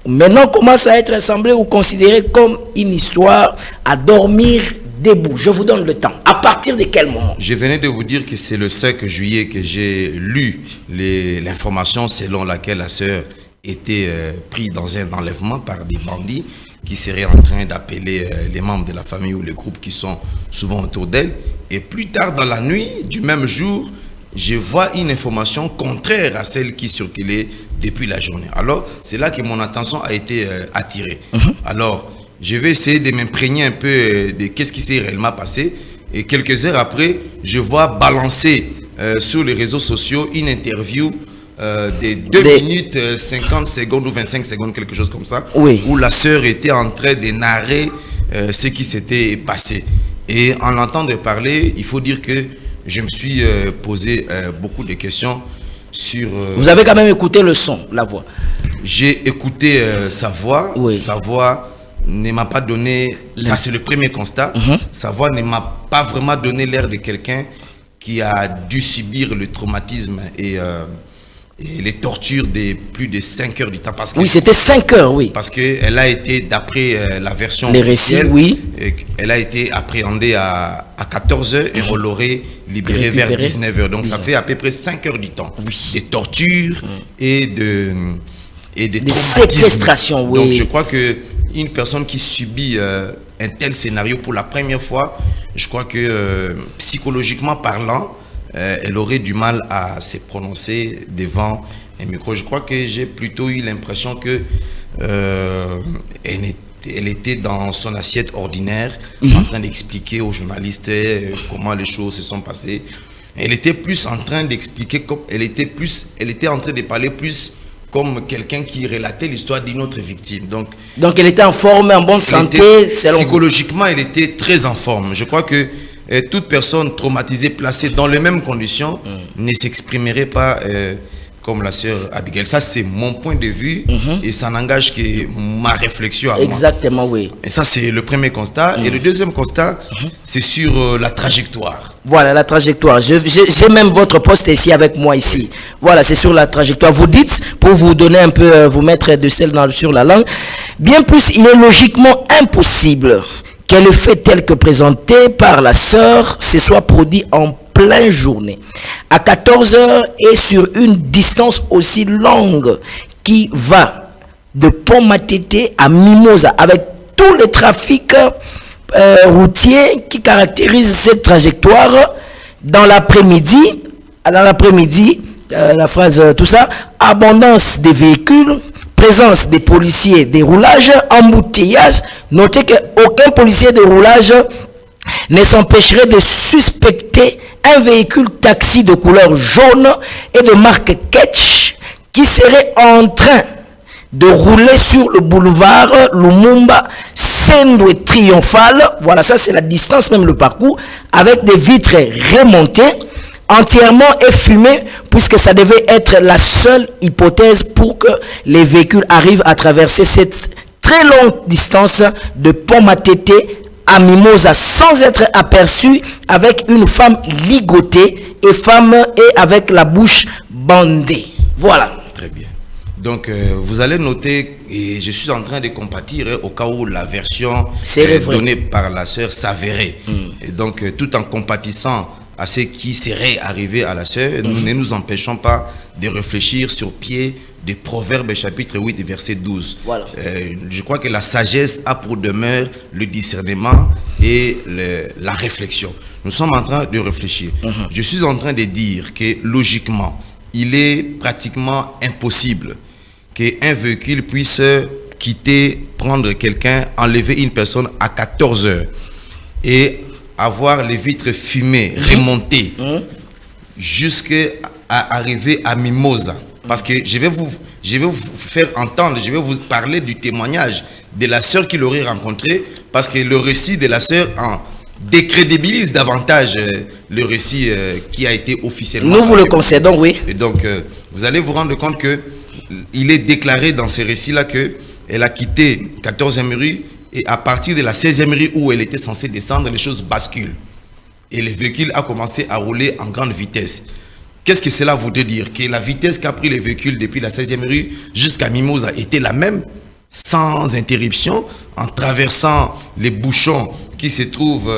Speaker 1: maintenant commencent à être assemblés ou considérés comme une histoire à dormir debout? Je vous donne le temps. À partir de quel moment? Je venais de vous dire que c'est le 5 juillet que j'ai lu l'information selon laquelle la sœur était prise dans un enlèvement par des bandits qui seraient en train d'appeler les membres de la famille ou les groupes qui sont souvent autour d'elle. Et plus tard dans la nuit du même jour, je vois une information contraire à celle qui circulait depuis la journée. Alors, c'est là que mon attention a été attirée. Alors, je vais essayer de m'imprégner un peu de qu'est-ce qui s'est réellement passé. Et quelques heures après, je vois balancer sur les réseaux sociaux une interview de 2 minutes 50 secondes ou 25 secondes, quelque chose comme ça, oui, où la sœur était en train de narrer ce qui s'était passé. Et en l'entendant parler, il faut dire que je me suis posé beaucoup de questions sur... Vous avez quand même écouté le son, la voix?
Speaker 2: J'ai écouté sa voix.
Speaker 1: Oui.
Speaker 2: Sa voix ne m'a pas donné... Ça, c'est le premier constat. Sa voix ne m'a pas vraiment donné l'air de quelqu'un qui a dû subir le traumatisme et les tortures de plus de 5 heures du temps. Parce que,
Speaker 1: oui, c'était 5 heures, oui.
Speaker 2: Parce qu'elle a été, d'après la version
Speaker 1: les
Speaker 2: officielle,
Speaker 1: récits, oui.
Speaker 2: Elle a été appréhendée à 14 heures et on l'aurait libérée vers 19 heures. Donc ça fait à peu près 5 heures du temps. Oui. Des tortures et des
Speaker 1: séquestrations, oui.
Speaker 2: Donc je crois qu'une personne qui subit un tel scénario pour la première fois, je crois que psychologiquement parlant, elle aurait du mal à se prononcer devant un micro. Je crois que j'ai plutôt eu l'impression que elle était dans son assiette ordinaire, en train d'expliquer aux journalistes comment les choses se sont passées. Elle était plus en train d'expliquer, elle était en train de parler plus comme quelqu'un qui relatait l'histoire d'une autre victime. Donc
Speaker 1: elle était en forme, en bonne santé.
Speaker 2: Psychologiquement, elle était très en forme. Je crois que toute personne traumatisée, placée dans les mêmes conditions, ne s'exprimerait pas comme la sœur Abigail. Ça, c'est mon point de vue et ça n'engage que ma réflexion à
Speaker 1: Exactement, moi. Oui.
Speaker 2: Et ça, c'est le premier constat. Et le deuxième constat, c'est sur la trajectoire.
Speaker 1: Voilà, la trajectoire. J'ai même votre poste ici avec moi ici. Voilà, c'est sur la trajectoire. Vous dites, pour vous donner un peu, vous mettre de sel sur la langue, bien plus, il est logiquement impossible que le fait tel que présenté par la sœur se soit produit en pleine journée, à 14 heures et sur une distance aussi longue qui va de Pont-Matete à Mimosa, avec tout le trafic routier qui caractérise cette trajectoire. Dans l'après-midi, la phrase tout ça, abondance des véhicules, présence des policiers des roulages, embouteillage. Notez qu'aucun policier de roulage ne s'empêcherait de suspecter un véhicule taxi de couleur jaune et de marque Ketch qui serait en train de rouler sur le boulevard Lumumba, Sendwe triomphal. Voilà, ça c'est la distance, même le parcours, avec des vitres remontées, entièrement effumées, puisque ça devait être la seule hypothèse pour que les véhicules arrivent à traverser cette très longue distance de Pont-Matete à Mimosa sans être aperçus, avec une femme ligotée et avec la bouche bandée. Voilà.
Speaker 2: Très bien. Donc, vous allez noter, et je suis en train de compatir au cas où la version donnée par la sœur s'avérait. Et donc, tout en compatissant à ce qui serait arrivé à la sœur, nous ne nous empêchons pas de réfléchir sur pied des Proverbes chapitre 8 verset 12. Voilà. Je crois que la sagesse a pour demeure le discernement et la réflexion. Nous sommes en train de réfléchir. Je suis en train de dire que logiquement, il est pratiquement impossible qu'un véhicule puisse quitter, prendre quelqu'un, enlever une personne à 14 heures et avoir les vitres fumées, remontées jusqu'à arriver à Mimosa. Parce que je vais vous faire entendre, je vais vous parler du témoignage de la sœur qu'il aurait rencontrée, parce que le récit de la sœur décrédibilise davantage le récit qui a été officiellement.
Speaker 1: Nous vous le concédons, oui.
Speaker 2: Et donc, vous allez vous rendre compte que il est déclaré dans ces récits-là qu'elle a quitté 14e rue et à partir de la 16e rue où elle était censée descendre, les choses basculent. Et le véhicule a commencé à rouler en grande vitesse. Qu'est-ce que cela voudrait dire? Que la vitesse qu'a pris les véhicules depuis la 16e rue jusqu'à Mimosa était la même, sans interruption, en traversant les bouchons qui se trouvent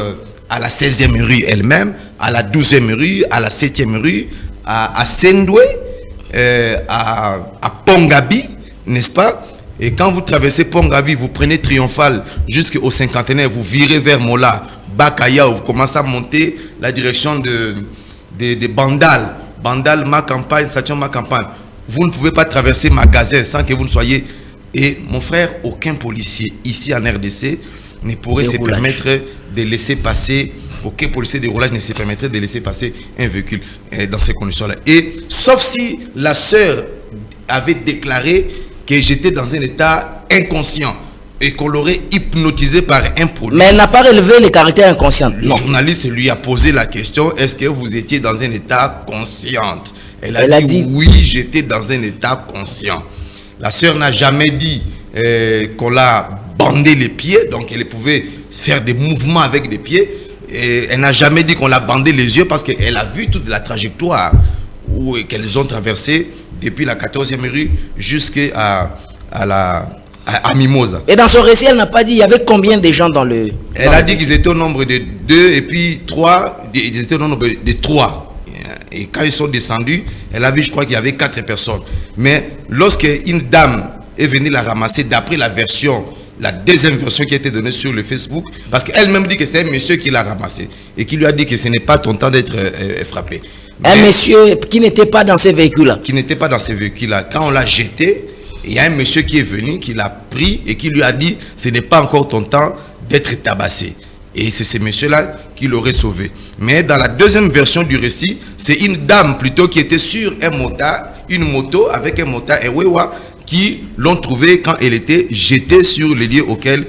Speaker 2: à la 16e rue elle-même, à la 12e rue, à la 7e rue, à Sendwe, à Pongabi, n'est-ce pas? Et quand vous traversez Pongabi, vous prenez Triomphal jusqu'au 50e, vous virez vers Mola, Bakaya, vous commencez à monter la direction de Bandal. Bandal, ma campagne, station ma campagne. Vous ne pouvez pas traverser Magasin sans que vous ne soyez... Et mon frère, aucun policier ici en RDC ne pourrait se permettre de laisser passer, aucun policier de roulage ne se permettrait de laisser passer un véhicule dans ces conditions-là. Et sauf si la sœur avait déclaré que j'étais dans un état inconscient et qu'on l'aurait hypnotisé par un produit.
Speaker 1: Mais elle n'a pas relevé les caractères inconscients.
Speaker 2: Le journaliste lui a posé la question, est-ce que vous étiez dans un état conscient? Elle a dit oui, j'étais dans un état conscient. La sœur n'a jamais dit qu'on l'a bandé les pieds, donc elle pouvait faire des mouvements avec des pieds. Et elle n'a jamais dit qu'on l'a bandé les yeux parce qu'elle a vu toute la trajectoire qu'elles ont traversée depuis la 14e rue jusqu'à Mimosa.
Speaker 1: Et dans son récit, elle n'a pas dit il y avait combien de gens dans le...
Speaker 2: Elle a dit qu'ils étaient au nombre de 2 et puis 3. Ils étaient au nombre de 3. Et quand ils sont descendus, elle a vu, je crois qu'il y avait 4 personnes. Mais lorsque une dame est venue la ramasser, d'après la version, la deuxième version qui a été donnée sur le Facebook, parce qu'elle-même dit que c'est un monsieur qui l'a ramassé et qui lui a dit que ce n'est pas ton temps d'être frappé. Mais
Speaker 1: un monsieur qui n'était pas dans ces véhicules-là.
Speaker 2: Qui n'était pas dans ces véhicules-là. Quand on l'a jeté, il y a un monsieur qui est venu, qui l'a pris et qui lui a dit ce n'est pas encore ton temps d'être tabassé. Et c'est ce monsieur-là qui l'aurait sauvé. Mais dans la deuxième version du récit, c'est une dame plutôt qui était sur un motard, une moto avec un motard, un wewa, qui l'ont trouvé quand elle était jetée sur les lieux auxquels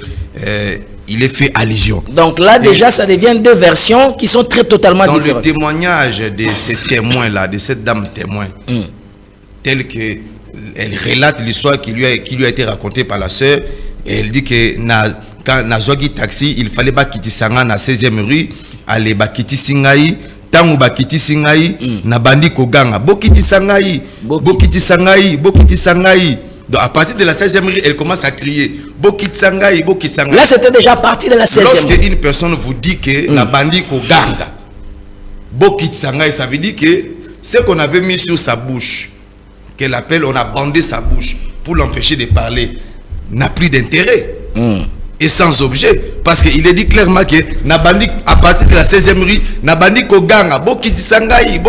Speaker 2: il est fait allusion. Donc là, déjà, ça devient 2 versions qui sont totalement différentes. Dans le témoignage de ces témoins-là, de cette dame témoin, tel que elle relate l'histoire qui lui a été racontée par la sœur, et elle dit que quand Nazwagi taxi, il fallait bakiti sanga na 16e rue, aller bakiti singai, tangu bakiti singai, na bandi koganga, bokiti sangai, bokiti sangai, bokiti sangai. Donc à partir de la 16e rue, elle commence à crier bokiti sangai, bokiti sangai. Là, c'était déjà parti de la 16e. Lorsque une personne vous dit que na bandi koganga, bokiti sangai, ça veut dire que ce qu'on avait mis sur sa bouche, qu'elle appelle, on a bandé sa bouche pour l'empêcher de parler, n'a plus d'intérêt. Et sans objet, parce qu'il est dit clairement que Nabandi, à partir de la 16e rue, Nabandi Koganga, Bokiti Sangai,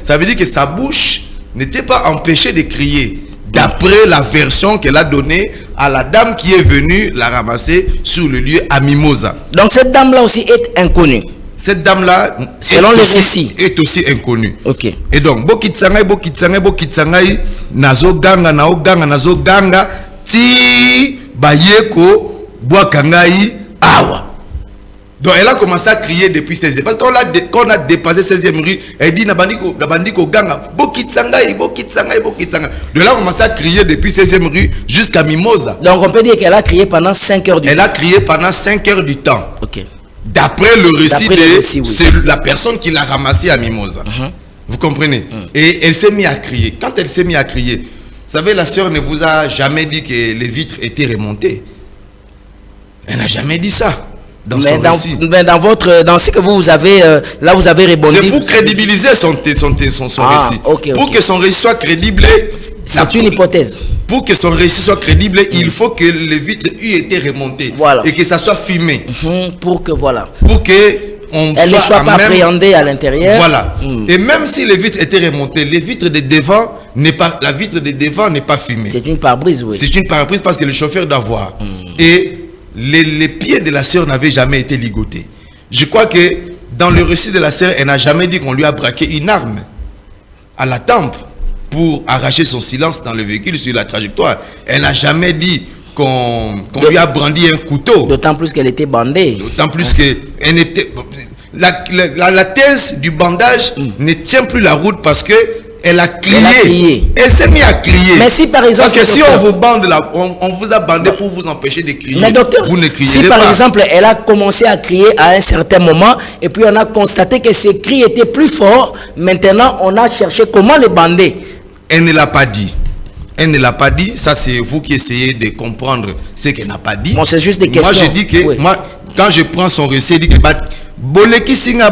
Speaker 2: ça veut dire que sa bouche n'était pas empêchée de crier, d'après la version qu'elle a donnée à la dame qui est venue la ramasser sur le lieu à Mimosa. Donc cette dame-là aussi est inconnue. Cette dame-là, selon les récits, est aussi inconnue. Ok. Et donc, Bokiti Sangai, Nazo Ganga, Nazo Ganga, Ti Bayeko. Boakangai awa. Donc elle a commencé à crier depuis 16e. Parce qu'on a dépassé 16e rue, elle dit Nabandiko Ganga, Bokitsangai. De là, on a commencé à crier depuis 16e rue jusqu'à Mimosa. Donc on peut dire qu'elle a crié pendant 5 heures du temps. Elle a crié pendant 5 heures du temps. Ok. D'après le récit c'est la personne qui l'a ramassé à Mimosa. Vous comprenez? Et elle s'est mise à crier. Quand elle s'est mise à crier, vous savez, la sœur ne vous a jamais dit que les vitres étaient remontées. Elle n'a jamais dit ça dans son récit. Mais dans ce que vous avez, là vous avez rebondi. C'est pour crédibiliser son récit. Pour que son récit soit crédible. C'est une hypothèse. Pour que son récit soit crédible, il faut que les vitres aient été remontées. Voilà. Et que ça soit filmé. Pour que elle ne soit pas appréhendée à l'intérieur. Voilà. Et même si les vitres étaient remontées, les vitres de devant la vitre de devant n'est pas filmée. C'est une pare-brise, oui. C'est une pare-brise parce que le chauffeur doit voir. Et les pieds de la sœur n'avaient jamais été ligotés. Je crois que dans le récit de la sœur, elle n'a jamais dit qu'on lui a braqué une arme à la tempe pour arracher son silence dans le véhicule sur la trajectoire. Elle n'a jamais dit qu'on lui a brandi un couteau. D'autant plus qu'elle était bandée. D'autant plus qu'elle était... La thèse du bandage ne tient plus la route parce que elle a crié. Elle s'est mise à crier. Mais si par exemple... Parce que si on vous bande là, on vous a bandé pour vous empêcher de crier. Mais docteur, vous ne criez pas. Si par exemple, elle a commencé à crier à un certain moment, et puis on a constaté que ses cris étaient plus forts, maintenant on a cherché comment les bander. Elle ne l'a pas dit. Elle ne l'a pas dit. Ça, c'est vous qui essayez de comprendre ce qu'elle n'a pas dit. Bon, c'est juste des questions. Moi, je dis que... Moi, quand je prends son récit, je dis que... Boleki singa,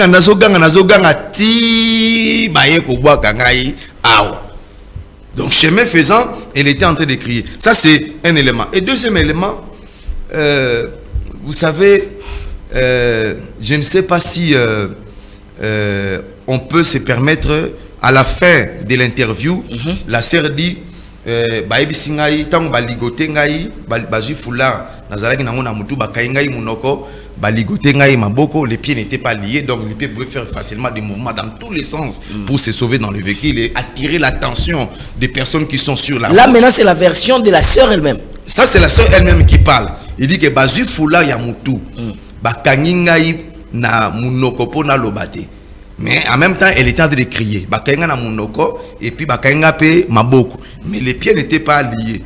Speaker 2: nazoganga, ti baye kobwa kangai awa. Donc chemin faisant, elle était en train de crier. Ça c'est un élément. Et deuxième élément, vous savez, je ne sais pas si on peut se permettre à la fin de l'interview, la sœur dit baebi singai tango baligote ngai bazu fula nazalaki nango na mutu bakai ngai munoko baligote ngai maboko, les pieds n'étaient pas liés, donc les pieds pouvaient faire facilement des mouvements dans tous les sens pour se sauver dans le véhicule et attirer l'attention des personnes qui sont sur la route. Là maintenant c'est la version de la sœur elle-même. Ça c'est la sœur elle-même qui parle. Il dit que bazu fula ya mutu bakangi ngai na munoko pona lobate. Mais en même temps, elle était en train de crier. Bakainga na monoko et puis bakainga pe maboko. Mais les pieds n'étaient pas liés.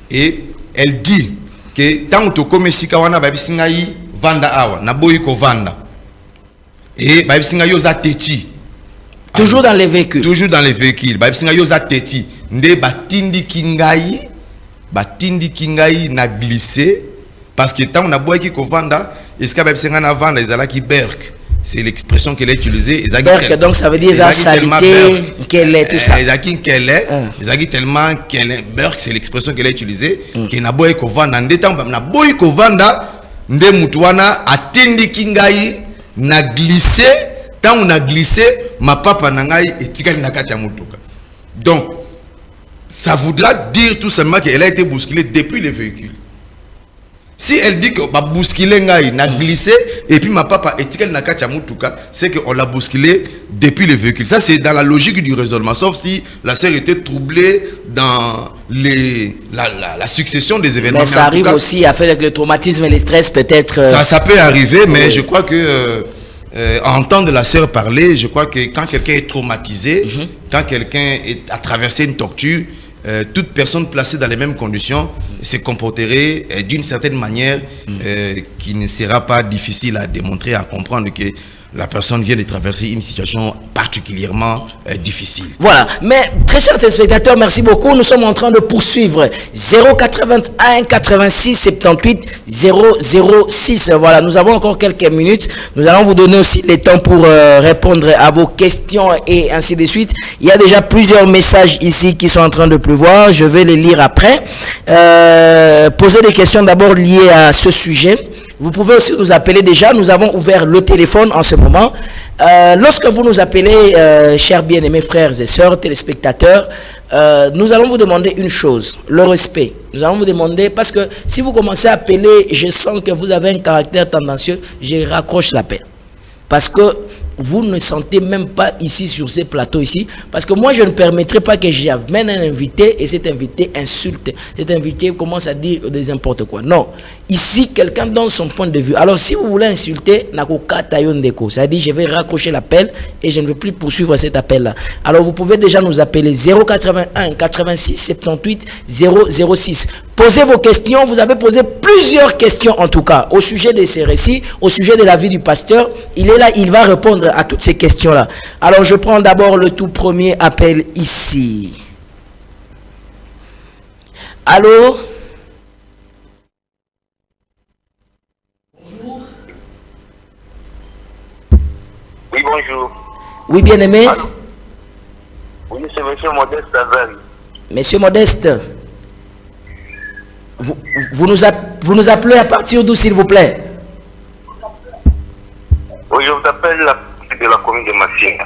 Speaker 2: Et elle dit que tant que tu sika wana babisingai vanda awa na boyiko vanda. Et babisinga yoza teti.
Speaker 1: Toujours dans les véhicules.
Speaker 2: Toujours dans les véhicules. Babisinga yoza teti. Nde batindi kingai na glissé parce que tant on a boyiko vanda, est-ce que babisinga na vanda ezala ki berk. C'est l'expression qu'elle a utilisée.
Speaker 1: Berk, donc ça veut dire ça saleté, qu'elle est tout ça.
Speaker 2: Qu'elle est tellement qu'elle est. Berk, c'est l'expression qu'elle a utilisée. Qui n'a boy kovanda. Na boy kovanda. Nde mutuana atindi kingai na glissé. Tant on a glissé, ma papa nangai et tikali nakacha mutuka. Donc, ça voudra dire tout simplement qu'elle a été bousculée depuis le véhicule. Si elle dit que ma bousculé n'a glissé et puis ma papa est na kacha mutuka, c'est qu'on l'a bousculé depuis le véhicule. Ça c'est dans la logique du raisonnement, sauf si la sœur était troublée dans la succession des événements.
Speaker 1: Mais ça arrive aussi à faire avec le traumatisme et le stress peut-être.
Speaker 2: Ça peut arriver, mais je crois que entendre la sœur parler, je crois que quand quelqu'un est traumatisé, quand quelqu'un a traversé une torture, toute personne placée dans les mêmes conditions se comporterait d'une certaine manière qui ne sera pas difficile à démontrer, à comprendre que la personne vient de traverser une situation particulièrement difficile.
Speaker 1: Voilà, mais très chers téléspectateurs, merci beaucoup. Nous sommes en train de poursuivre 081 86 78 006. Voilà, nous avons encore quelques minutes. Nous allons vous donner aussi le temps pour répondre à vos questions et ainsi de suite. Il y a déjà plusieurs messages ici qui sont en train de pleuvoir. Je vais les lire après. Posez des questions d'abord liées à ce sujet. Vous pouvez aussi nous appeler déjà. Nous avons ouvert le téléphone en ce moment. Lorsque vous nous appelez, chers bien-aimés frères et sœurs, téléspectateurs, nous allons vous demander une chose, le respect. Nous allons vous demander, parce que si vous commencez à appeler, je sens que vous avez un caractère tendancieux, je raccroche l'appel. Parce que vous ne sentez même pas ici sur ces plateaux ici, parce que moi je ne permettrai pas que j'amène un invité et cet invité insulte, cet invité commence à dire des n'importe quoi. Non, ici quelqu'un donne son point de vue. Alors si vous voulez insulter, c'est-à-dire je vais raccrocher l'appel et je ne vais plus poursuivre cet appel là. Alors vous pouvez déjà nous appeler 081 86 78 006. Posez vos questions. Vous avez posé plusieurs questions en tout cas au sujet de ces récits, au sujet de la vie du pasteur. Il est là, il va répondre à toutes ces questions-là. Alors je prends d'abord le tout premier appel ici. Allô? Bonjour.
Speaker 3: Oui, bonjour.
Speaker 1: Oui, bien-aimé.
Speaker 3: Oui, c'est monsieur Modeste Avel.
Speaker 1: Monsieur Modeste. Vous nous appelez à partir d'où, s'il vous plaît?
Speaker 3: Oui, je vous appelle de la commune de Massina.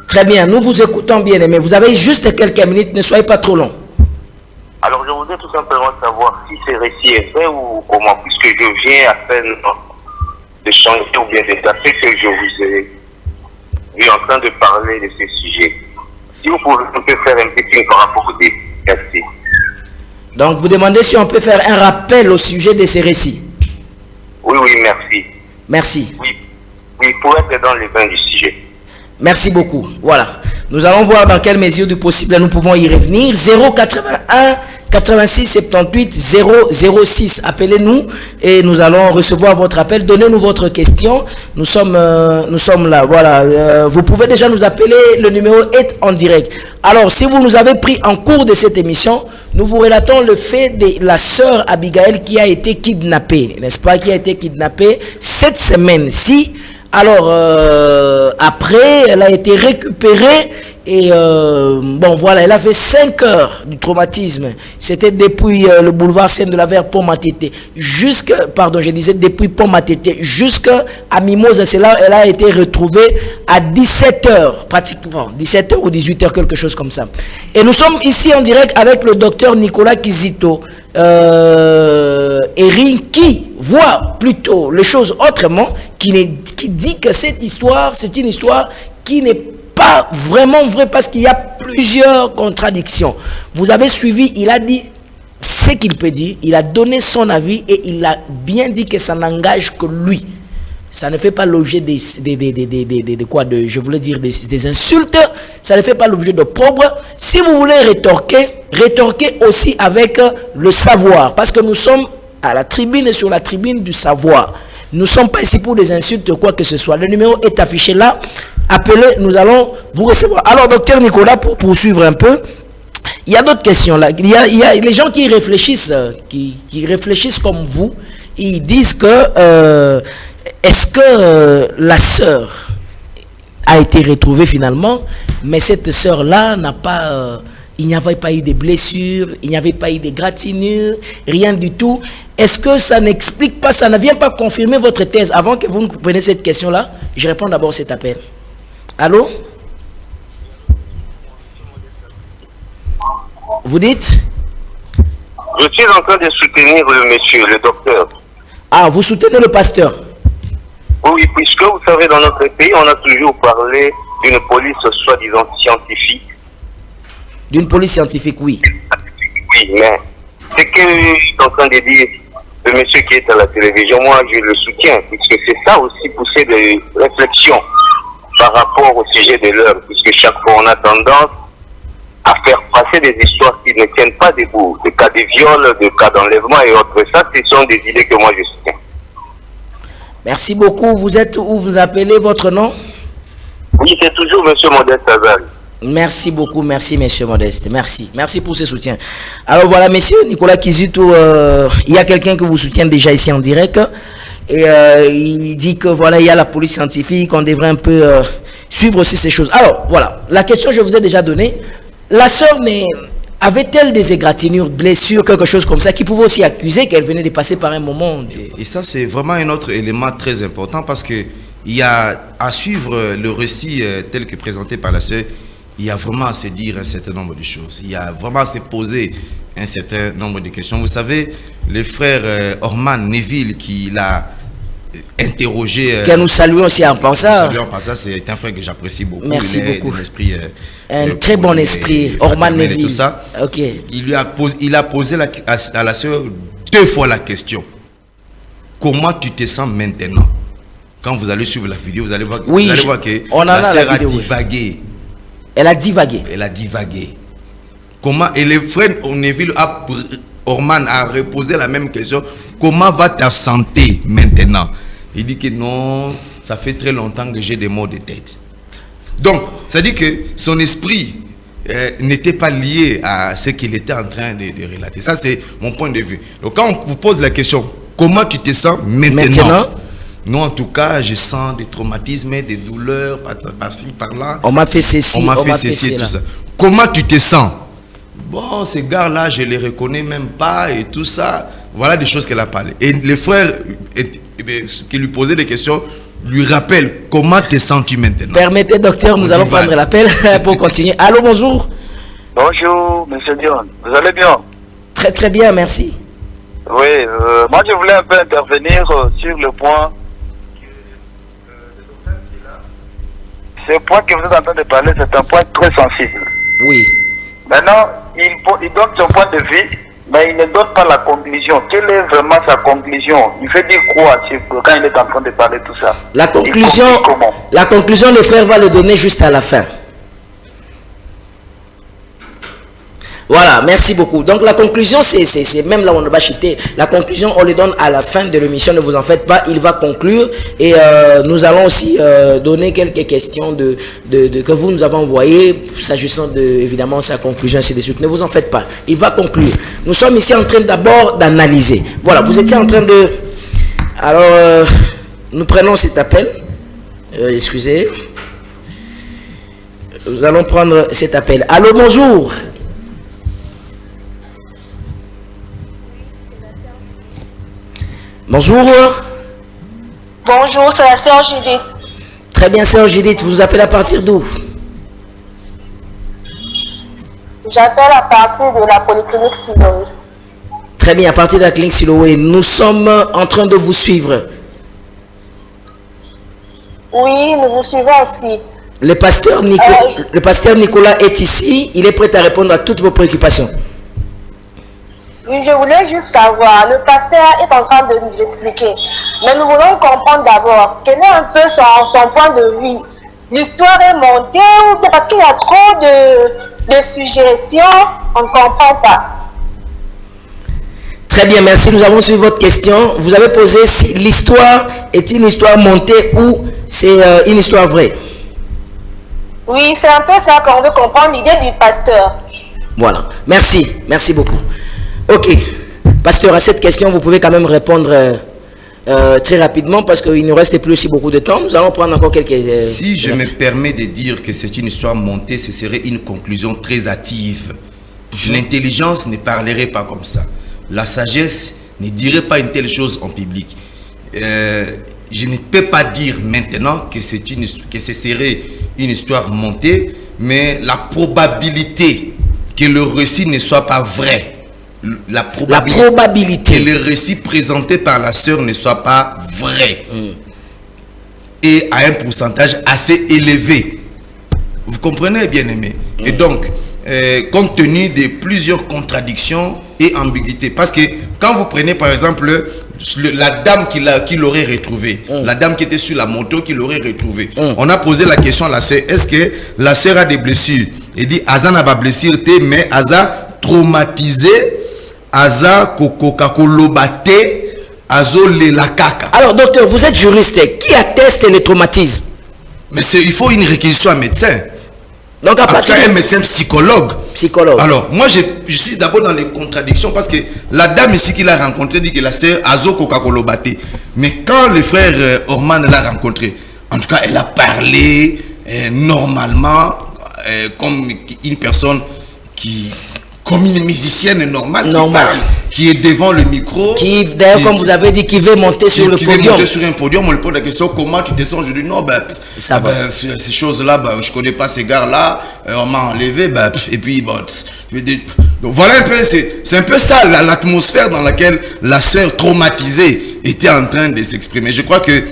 Speaker 1: Très bien, nous vous écoutons bien, mais vous avez juste quelques minutes, ne soyez pas trop long.
Speaker 3: Alors, je voudrais tout simplement savoir si ce récit est vrai ou comment, puisque je viens à peine de changer ou bien de taper que je vous ai vu en train de parler de ce sujet. Si vous pouvez faire un petit signe par rapport au début. Merci.
Speaker 1: Donc, vous demandez si on peut faire un rappel au sujet de ces récits.
Speaker 3: Oui, merci.
Speaker 1: Merci.
Speaker 3: Oui, pour être dans les bains du sujet.
Speaker 1: Merci beaucoup. Voilà. Nous allons voir dans quelle mesure du possible nous pouvons y revenir. 081 86 78 006. Appelez-nous et nous allons recevoir votre appel. Donnez-nous votre question. Nous sommes là. Voilà. Vous pouvez déjà nous appeler. Le numéro est en direct. Alors, si vous nous avez pris en cours de cette émission, nous vous relatons le fait de la sœur Abigail qui a été kidnappée, n'est-ce pas, qui a été kidnappée cette semaine-ci. Alors, après, elle a été récupérée et bon, voilà, elle a fait 5 heures du traumatisme. C'était depuis le boulevard Seine-de-la-Verre, Pont-Matete, depuis Pont-Matete jusqu'à Mimosa. C'est là, elle a été retrouvée à 17 heures, pratiquement, 17 heures ou 18 heures, quelque chose comme ça. Et nous sommes ici en direct avec le docteur Nicolas Kizito, Erin, qui voit plutôt les choses autrement, qui dit que cette histoire, c'est une histoire qui n'est pas vraiment vraie parce qu'il y a plusieurs contradictions. Vous avez suivi, il a dit ce qu'il peut dire, il a donné son avis et il a bien dit que ça n'engage que lui. Ça ne fait pas l'objet je voulais dire des insultes. Ça ne fait pas l'objet de propres. Si vous voulez rétorquez aussi avec le savoir. Parce que nous sommes à la tribune et sur la tribune du savoir. Nous ne sommes pas ici pour des insultes ou quoi que ce soit. Le numéro est affiché là. Appelez, nous allons vous recevoir. Alors, docteur Nicolas, pour poursuivre un peu, il y a d'autres questions là. Il y a les gens qui réfléchissent, qui réfléchissent comme vous. Ils disent que est-ce que la sœur a été retrouvée finalement, mais cette sœur-là n'a pas... il n'y avait pas eu de blessures, il n'y avait pas eu de gratinures, rien du tout. Est-ce que ça n'explique pas, ça ne vient pas confirmer votre thèse? Avant que vous ne preniez cette question-là, je réponds d'abord à cet appel. Allô? Vous dites?
Speaker 3: Je suis en train de soutenir le monsieur, le docteur.
Speaker 1: Ah, vous soutenez le pasteur?
Speaker 3: Oui, puisque vous savez, dans notre pays, on a toujours parlé d'une police soi-disant scientifique.
Speaker 1: D'une police scientifique, oui.
Speaker 3: Oui, mais ce que je suis en train de dire, le monsieur qui est à la télévision, moi je le soutiens, puisque c'est ça aussi pousser des réflexions par rapport au sujet de l'heure, puisque chaque fois on a tendance à faire passer des histoires qui ne tiennent pas debout, des cas de viol, des cas d'enlèvement et autres. Ça, ce sont des idées que moi je soutiens.
Speaker 1: Merci beaucoup. Vous êtes où? Vous appelez votre nom?
Speaker 3: Oui, c'est toujours monsieur Modeste Azal.
Speaker 1: Merci beaucoup, merci monsieur Modeste, merci pour ce soutien. Alors voilà, monsieur Nicolas Kizuto, il y a quelqu'un que vous soutient déjà ici en direct, et il dit que voilà, il y a la police scientifique, on devrait un peu suivre aussi ces choses. Alors voilà, la question je vous ai déjà donnée, la sœur avait-elle des égratignures, blessures, quelque chose comme ça, qui pouvait aussi accuser qu'elle venait de passer par un moment?
Speaker 2: Et ça c'est vraiment un autre élément très important, parce que il y a à suivre le récit tel que présenté par la sœur. Il y a vraiment à se dire un certain nombre de choses. Il y a vraiment à se poser un certain nombre de questions. Vous savez, le frère Orman Neville qui l'a interrogé...
Speaker 1: que nous saluons aussi en passant.
Speaker 2: C'est un frère que j'apprécie beaucoup.
Speaker 1: Merci beaucoup.
Speaker 2: Un
Speaker 1: très bon esprit, Orman Neville.
Speaker 2: Tout ça.
Speaker 1: Ok.
Speaker 2: Il a posé à la sœur 2 fois la question. Comment tu te sens maintenant? Quand vous allez suivre la vidéo, vous allez voir, que la sœur a divagué.
Speaker 1: Elle a divagué.
Speaker 2: Elle a divagué. Comment? Et le frère Neville Orman a reposé la même question. Comment va ta santé maintenant? Il dit que non, ça fait très longtemps que j'ai des maux de tête. Donc, ça dit que son esprit n'était pas lié à ce qu'il était en train de relater. Ça, c'est mon point de vue. Donc, quand on vous pose la question, comment tu te sens maintenant? Non, en tout cas, je sens des traumatismes, des douleurs, par-ci, par-là.
Speaker 1: On m'a fait ceci,
Speaker 2: on m'a fait ceci, tout ça. Comment tu te sens? Bon, ces gars-là, je les reconnais même pas et tout ça. Voilà des choses qu'elle a parlé. Et les frères qui lui posaient des questions lui rappellent comment te sens-tu maintenant.
Speaker 1: Permettez, docteur, nous allons prendre l'appel pour continuer. Allô, bonjour.
Speaker 4: Bonjour, monsieur Dion. Vous allez bien?
Speaker 1: Très, très bien, merci.
Speaker 4: Oui, moi je voulais un peu intervenir sur le point. Ce point que vous êtes en train de parler, c'est un point très sensible.
Speaker 1: Oui.
Speaker 4: Maintenant, il donne son point de vue, mais il ne donne pas la conclusion. Quelle est vraiment sa conclusion? Il veut dire quoi quand il est en train de parler tout ça?
Speaker 1: La conclusion, le frère va le donner juste à la fin. Voilà, merci beaucoup. Donc la conclusion, c'est même là où on va chuter. La conclusion, on le donne à la fin de l'émission, ne vous en faites pas, il va conclure. Et nous allons aussi donner quelques questions que vous nous avez envoyées, s'agissant de, évidemment, sa conclusion, ainsi de suite. Ne vous en faites pas, il va conclure. Nous sommes ici en train d'abord d'analyser. Voilà, vous étiez en train de... Alors, nous prenons cet appel. Excusez. Nous allons prendre cet appel. Allô, bonjour. Bonjour.
Speaker 5: Bonjour, c'est la sœur Judith.
Speaker 1: Très bien, sœur Judith, vous vous appelez à partir d'où?
Speaker 5: J'appelle à partir de la polyclinique Siloé.
Speaker 1: Très bien, à partir de la clinique Siloé. Nous sommes en train de vous suivre.
Speaker 5: Oui, nous vous suivons aussi.
Speaker 1: Le pasteur Nicolas est ici, il est prêt à répondre à toutes vos préoccupations.
Speaker 5: Oui, je voulais juste savoir, le pasteur est en train de nous expliquer. Mais nous voulons comprendre d'abord quel est un peu son point de vue. L'histoire est montée ou bien parce qu'il y a trop de suggestions, on ne comprend pas.
Speaker 1: Très bien, merci. Nous avons suivi votre question. Vous avez posé si l'histoire est une histoire montée ou c'est une histoire vraie.
Speaker 5: Oui, c'est un peu ça qu'on veut comprendre, l'idée du pasteur.
Speaker 1: Voilà, merci. Merci beaucoup. Ok, pasteur, à cette question, vous pouvez quand même répondre très rapidement parce qu'il ne reste plus aussi beaucoup de temps. Nous allons prendre encore quelques...
Speaker 2: si je me permets de dire que c'est une histoire montée, ce serait une conclusion très hâtive. L'intelligence ne parlerait pas comme ça. La sagesse ne dirait pas une telle chose en public. Je ne peux pas dire maintenant que ce serait une histoire montée, mais la probabilité que le récit ne soit pas vrai, la probabilité que le récit présenté par la sœur ne soit pas vrai, et à un pourcentage assez élevé. Vous comprenez, bien-aimé? Et donc, compte tenu de plusieurs contradictions et ambiguïtés, parce que quand vous prenez par exemple la dame qui l'aurait retrouvé, la dame qui était sur la moto qui l'aurait retrouvé, on a posé la question à la sœur, est-ce que la sœur a des blessures? Il dit Aza n'a pas blessure, mais Aza traumatisé, Aza kokolobate, Azo lelakaka.
Speaker 1: Alors docteur, vous êtes juriste, qui atteste les traumatismes?
Speaker 2: Mais il faut une réquisition à médecin.
Speaker 1: Donc à partir
Speaker 2: un médecin psychologue. Alors moi je suis d'abord dans les contradictions parce que la dame ici qu'il a rencontré dit que la sœur Azo Kokakolobate. Mais quand le frère Orman l'a rencontré, en tout cas elle a parlé normalement comme une personne comme une musicienne normale. Qui est devant le micro.
Speaker 1: Qui d'ailleurs comme vous avez dit qui veut monter sur le podium.
Speaker 2: Qui veut monter sur un podium, on lui pose la question comment tu te sens? Je dis non, ces choses-là, je connais pas ces gars-là, on m'a enlevé, et puis donc voilà un peu, c'est un peu ça l'atmosphère dans laquelle la sœur traumatisée était en train de s'exprimer. Je crois que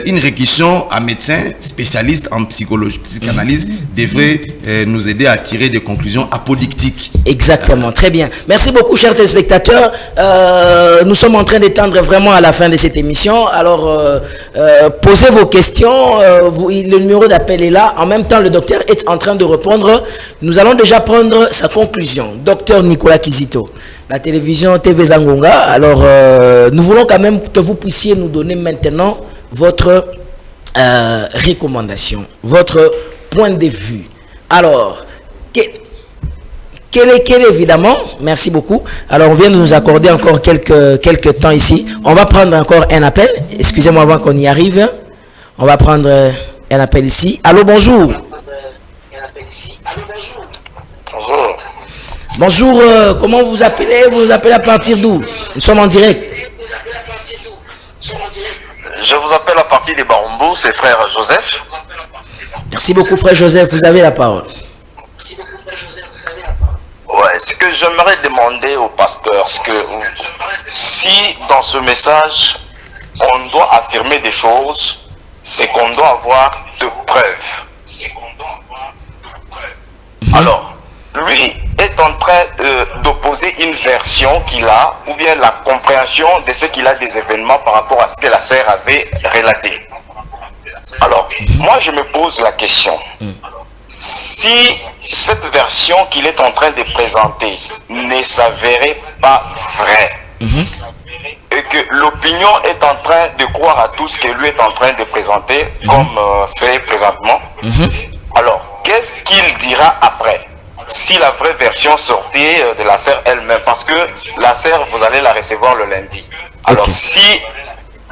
Speaker 2: une réquisition à médecin spécialiste en psychologie, psychanalyse devrait nous aider à tirer des conclusions apodictiques.
Speaker 1: Exactement, très bien. Merci beaucoup, chers téléspectateurs. Nous sommes en train d'étendre vraiment à la fin de cette émission. Alors, posez vos questions. Le numéro d'appel est là. En même temps, le docteur est en train de répondre. Nous allons déjà prendre sa conclusion. Docteur Nicolas Kizito, la télévision TV Zangonga. Alors, nous voulons quand même que vous puissiez nous donner maintenant votre recommandation, votre point de vue. Alors, quel est évidemment, merci beaucoup. Alors, on vient de nous accorder encore quelques temps ici. On va prendre encore un appel. Excusez-moi avant qu'on y arrive. On va prendre un appel ici. Allô, bonjour.
Speaker 3: Bonjour.
Speaker 1: Bonjour, comment vous appelez? Vous vous appelez à partir d'où? Nous sommes en direct.
Speaker 3: Je vous appelle à partir de Barumbu, c'est frère Joseph.
Speaker 1: Merci beaucoup, frère Joseph, vous avez la parole.
Speaker 3: Ouais, ce que j'aimerais demander au pasteur, c'est que si dans ce message, on doit affirmer des choses, c'est qu'on doit avoir de preuves. Alors, lui est en train d'opposer une version qu'il a, ou bien la compréhension de ce qu'il a des événements par rapport à ce que la sœur avait relaté. Alors, moi je me pose la question, si cette version qu'il est en train de présenter ne s'avérait pas vraie, et que l'opinion est en train de croire à tout ce que lui est en train de présenter comme fait présentement, alors qu'est-ce qu'il dira après? Si la vraie version sortait de la sœur elle-même, parce que la sœur, vous allez la recevoir le lundi. Alors, si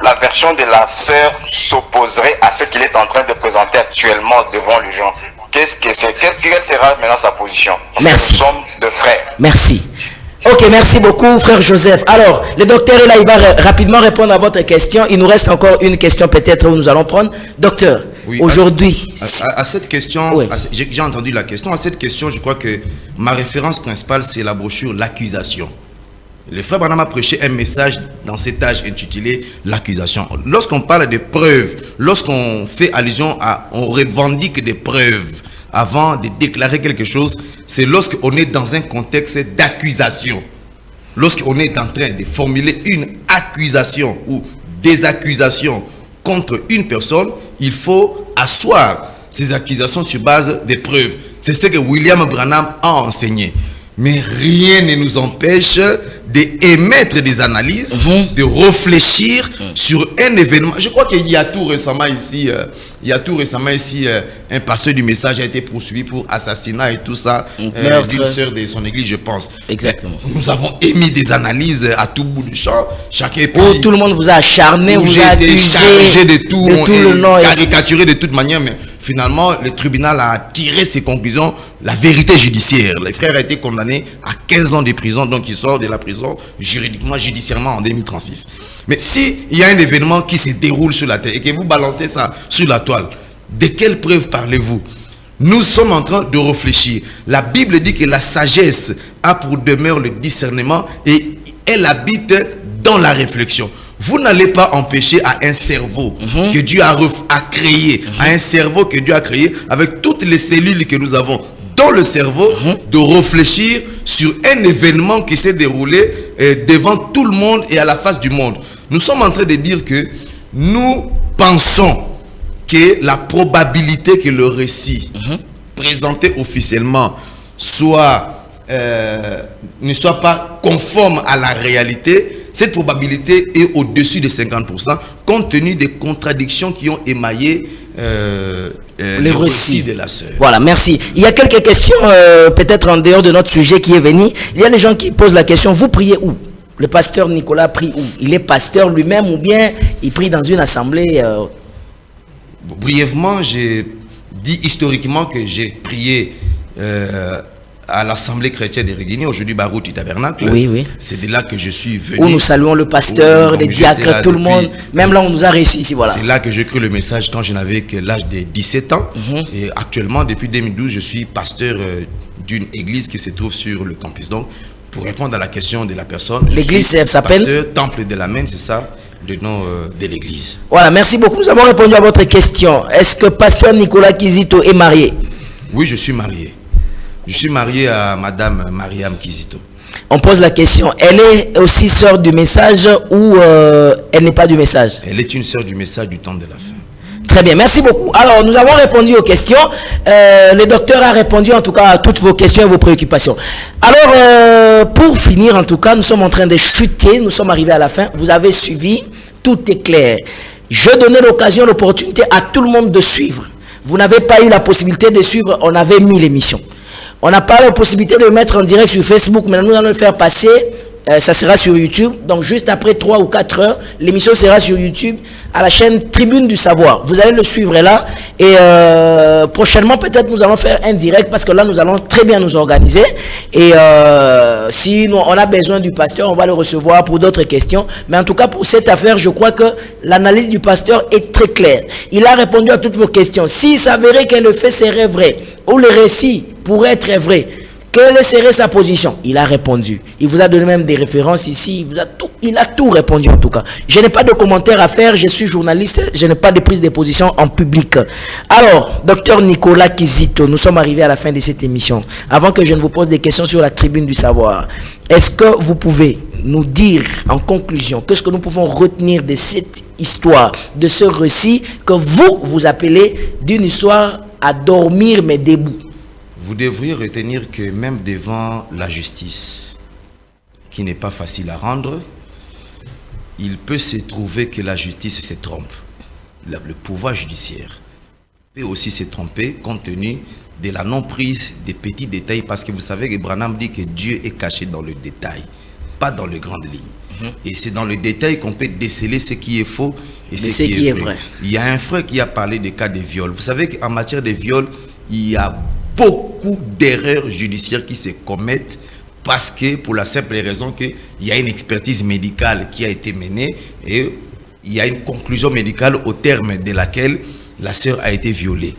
Speaker 3: la version de la sœur s'opposerait à ce qu'il est en train de présenter actuellement devant les gens, qu'est-ce que c'est? Quelle sera maintenant sa position? Parce que nous sommes de frères.
Speaker 1: Merci. Ok, merci beaucoup, frère Joseph. Alors, le docteur est là, il va rapidement répondre à votre question. Il nous reste encore une question peut-être où nous allons prendre. Docteur, oui, aujourd'hui...
Speaker 2: À cette question, oui. J'ai entendu la question. À cette question, je crois que ma référence principale, c'est la brochure L'accusation. Le frère Branham a prêché un message dans cet âge intitulé L'accusation. Lorsqu'on parle de preuves, lorsqu'on fait allusion à... On revendique des preuves avant de déclarer quelque chose, c'est lorsqu'on est dans un contexte d'accusation. Lorsqu'on est en train de formuler une accusation ou des accusations contre une personne, il faut asseoir ces accusations sur base des preuves. C'est ce que William Branham a enseigné. Mais rien ne nous empêche d'émettre des analyses, de réfléchir sur un événement. Je crois qu'il y a tout récemment ici, un pasteur du message a été poursuivi pour assassinat et tout ça, d'une sœur de son église, je pense.
Speaker 1: Exactement.
Speaker 2: Nous avons émis des analyses à tout bout du champ. Chacun
Speaker 1: tout le monde vous a acharné, vous a
Speaker 2: accusé de tout,
Speaker 1: le nom,
Speaker 2: caricaturé de toute manière, mais finalement, le tribunal a tiré ses conclusions, la vérité judiciaire. Les frères ont été condamnés à 15 ans de prison, donc ils sortent de la prison juridiquement, judiciairement en 2036. Mais s'il y a un événement qui se déroule sur la terre et que vous balancez ça sur la toile, de quelles preuves parlez-vous? Nous sommes en train de réfléchir. La Bible dit que la sagesse a pour demeure le discernement et elle habite dans la réflexion. Vous n'allez pas empêcher à un cerveau que Dieu a créé, à un cerveau que Dieu a créé, avec toutes les cellules que nous avons dans le cerveau, de réfléchir sur un événement qui s'est déroulé devant tout le monde et à la face du monde. Nous sommes en train de dire que nous pensons que la probabilité que le récit présenté officiellement ne soit pas conforme à la réalité. Cette probabilité est au-dessus de 50%, compte tenu des contradictions qui ont émaillé le récit de la sœur.
Speaker 1: Voilà, merci. Il y a quelques questions, peut-être en dehors de notre sujet qui est venu. Il y a des gens qui posent la question, vous priez où? Le pasteur Nicolas prie où? Il est pasteur lui-même ou bien il prie dans une assemblée
Speaker 2: Brièvement, j'ai dit historiquement que j'ai prié à l'Assemblée chrétienne de Régini, aujourd'hui Barouti Tabernacle.
Speaker 1: Oui, oui.
Speaker 2: C'est de là que je suis venu.
Speaker 1: Où nous saluons le pasteur, les diacres, tout le monde. Même là, on nous a reçus ici, voilà.
Speaker 2: C'est là que j'ai cru le message quand je n'avais que l'âge de 17 ans. Et actuellement, depuis 2012, je suis pasteur d'une église qui se trouve sur le campus. Donc, pour répondre à la question de la personne,
Speaker 1: l'église s'appelle
Speaker 2: pasteur Temple de la Main, c'est ça le nom de l'église.
Speaker 1: Voilà, merci beaucoup. Nous avons répondu à votre question. Est-ce que pasteur Nicolas Kizito est marié?
Speaker 2: Oui, je suis marié. Je suis marié à Madame Mariam Kizito.
Speaker 1: On pose la question, elle est aussi sœur du message ou elle n'est pas du message?
Speaker 2: Elle est une sœur du message du temps de la fin.
Speaker 1: Très bien, merci beaucoup. Alors, nous avons répondu aux questions. Le docteur a répondu en tout cas à toutes vos questions et vos préoccupations. Alors, pour finir en tout cas, nous sommes en train de chuter, nous sommes arrivés à la fin. Vous avez suivi, tout est clair. Je donnais l'occasion, l'opportunité à tout le monde de suivre. Vous n'avez pas eu la possibilité de suivre, on avait mis l'émission. On n'a pas la possibilité de le mettre en direct sur Facebook, mais nous allons le faire passer. Ça sera sur YouTube. Donc, juste après 3 ou 4 heures, l'émission sera sur YouTube à la chaîne Tribune du Savoir. Vous allez le suivre là. Et prochainement, peut-être, nous allons faire un direct parce que là, nous allons très bien nous organiser. Et si on a besoin du pasteur, on va le recevoir pour d'autres questions. Mais en tout cas, pour cette affaire, je crois que l'analyse du pasteur est très claire. Il a répondu à toutes vos questions. S'il s'avérait que le fait serait vrai ou le récit pourrait être vrai, quelle serait sa position? Il a répondu. Il vous a donné même des références ici. Il a tout répondu en tout cas. Je n'ai pas de commentaires à faire. Je suis journaliste. Je n'ai pas de prise de position en public. Alors, docteur Nicolas Kizito, nous sommes arrivés à la fin de cette émission. Avant que je ne vous pose des questions sur la tribune du savoir, est-ce que vous pouvez nous dire en conclusion qu'est-ce que nous pouvons retenir de cette histoire, de ce récit que vous appelez d'une histoire à dormir mais debout?
Speaker 2: Vous devriez retenir que même devant la justice, qui n'est pas facile à rendre, il peut se trouver que la justice se trompe. Le pouvoir judiciaire peut aussi se tromper compte tenu de la non-prise des petits détails, parce que vous savez que Branham dit que Dieu est caché dans le détail, pas dans les grandes lignes. Et c'est dans le détail qu'on peut déceler ce qui est faux et ce qui est vrai. Il y a un frère qui a parlé des cas de viol. Vous savez qu'en matière de viol, il y a beaucoup d'erreurs judiciaires qui se commettent parce que, pour la simple raison qu'il y a une expertise médicale qui a été menée et il y a une conclusion médicale au terme de laquelle la sœur a été violée.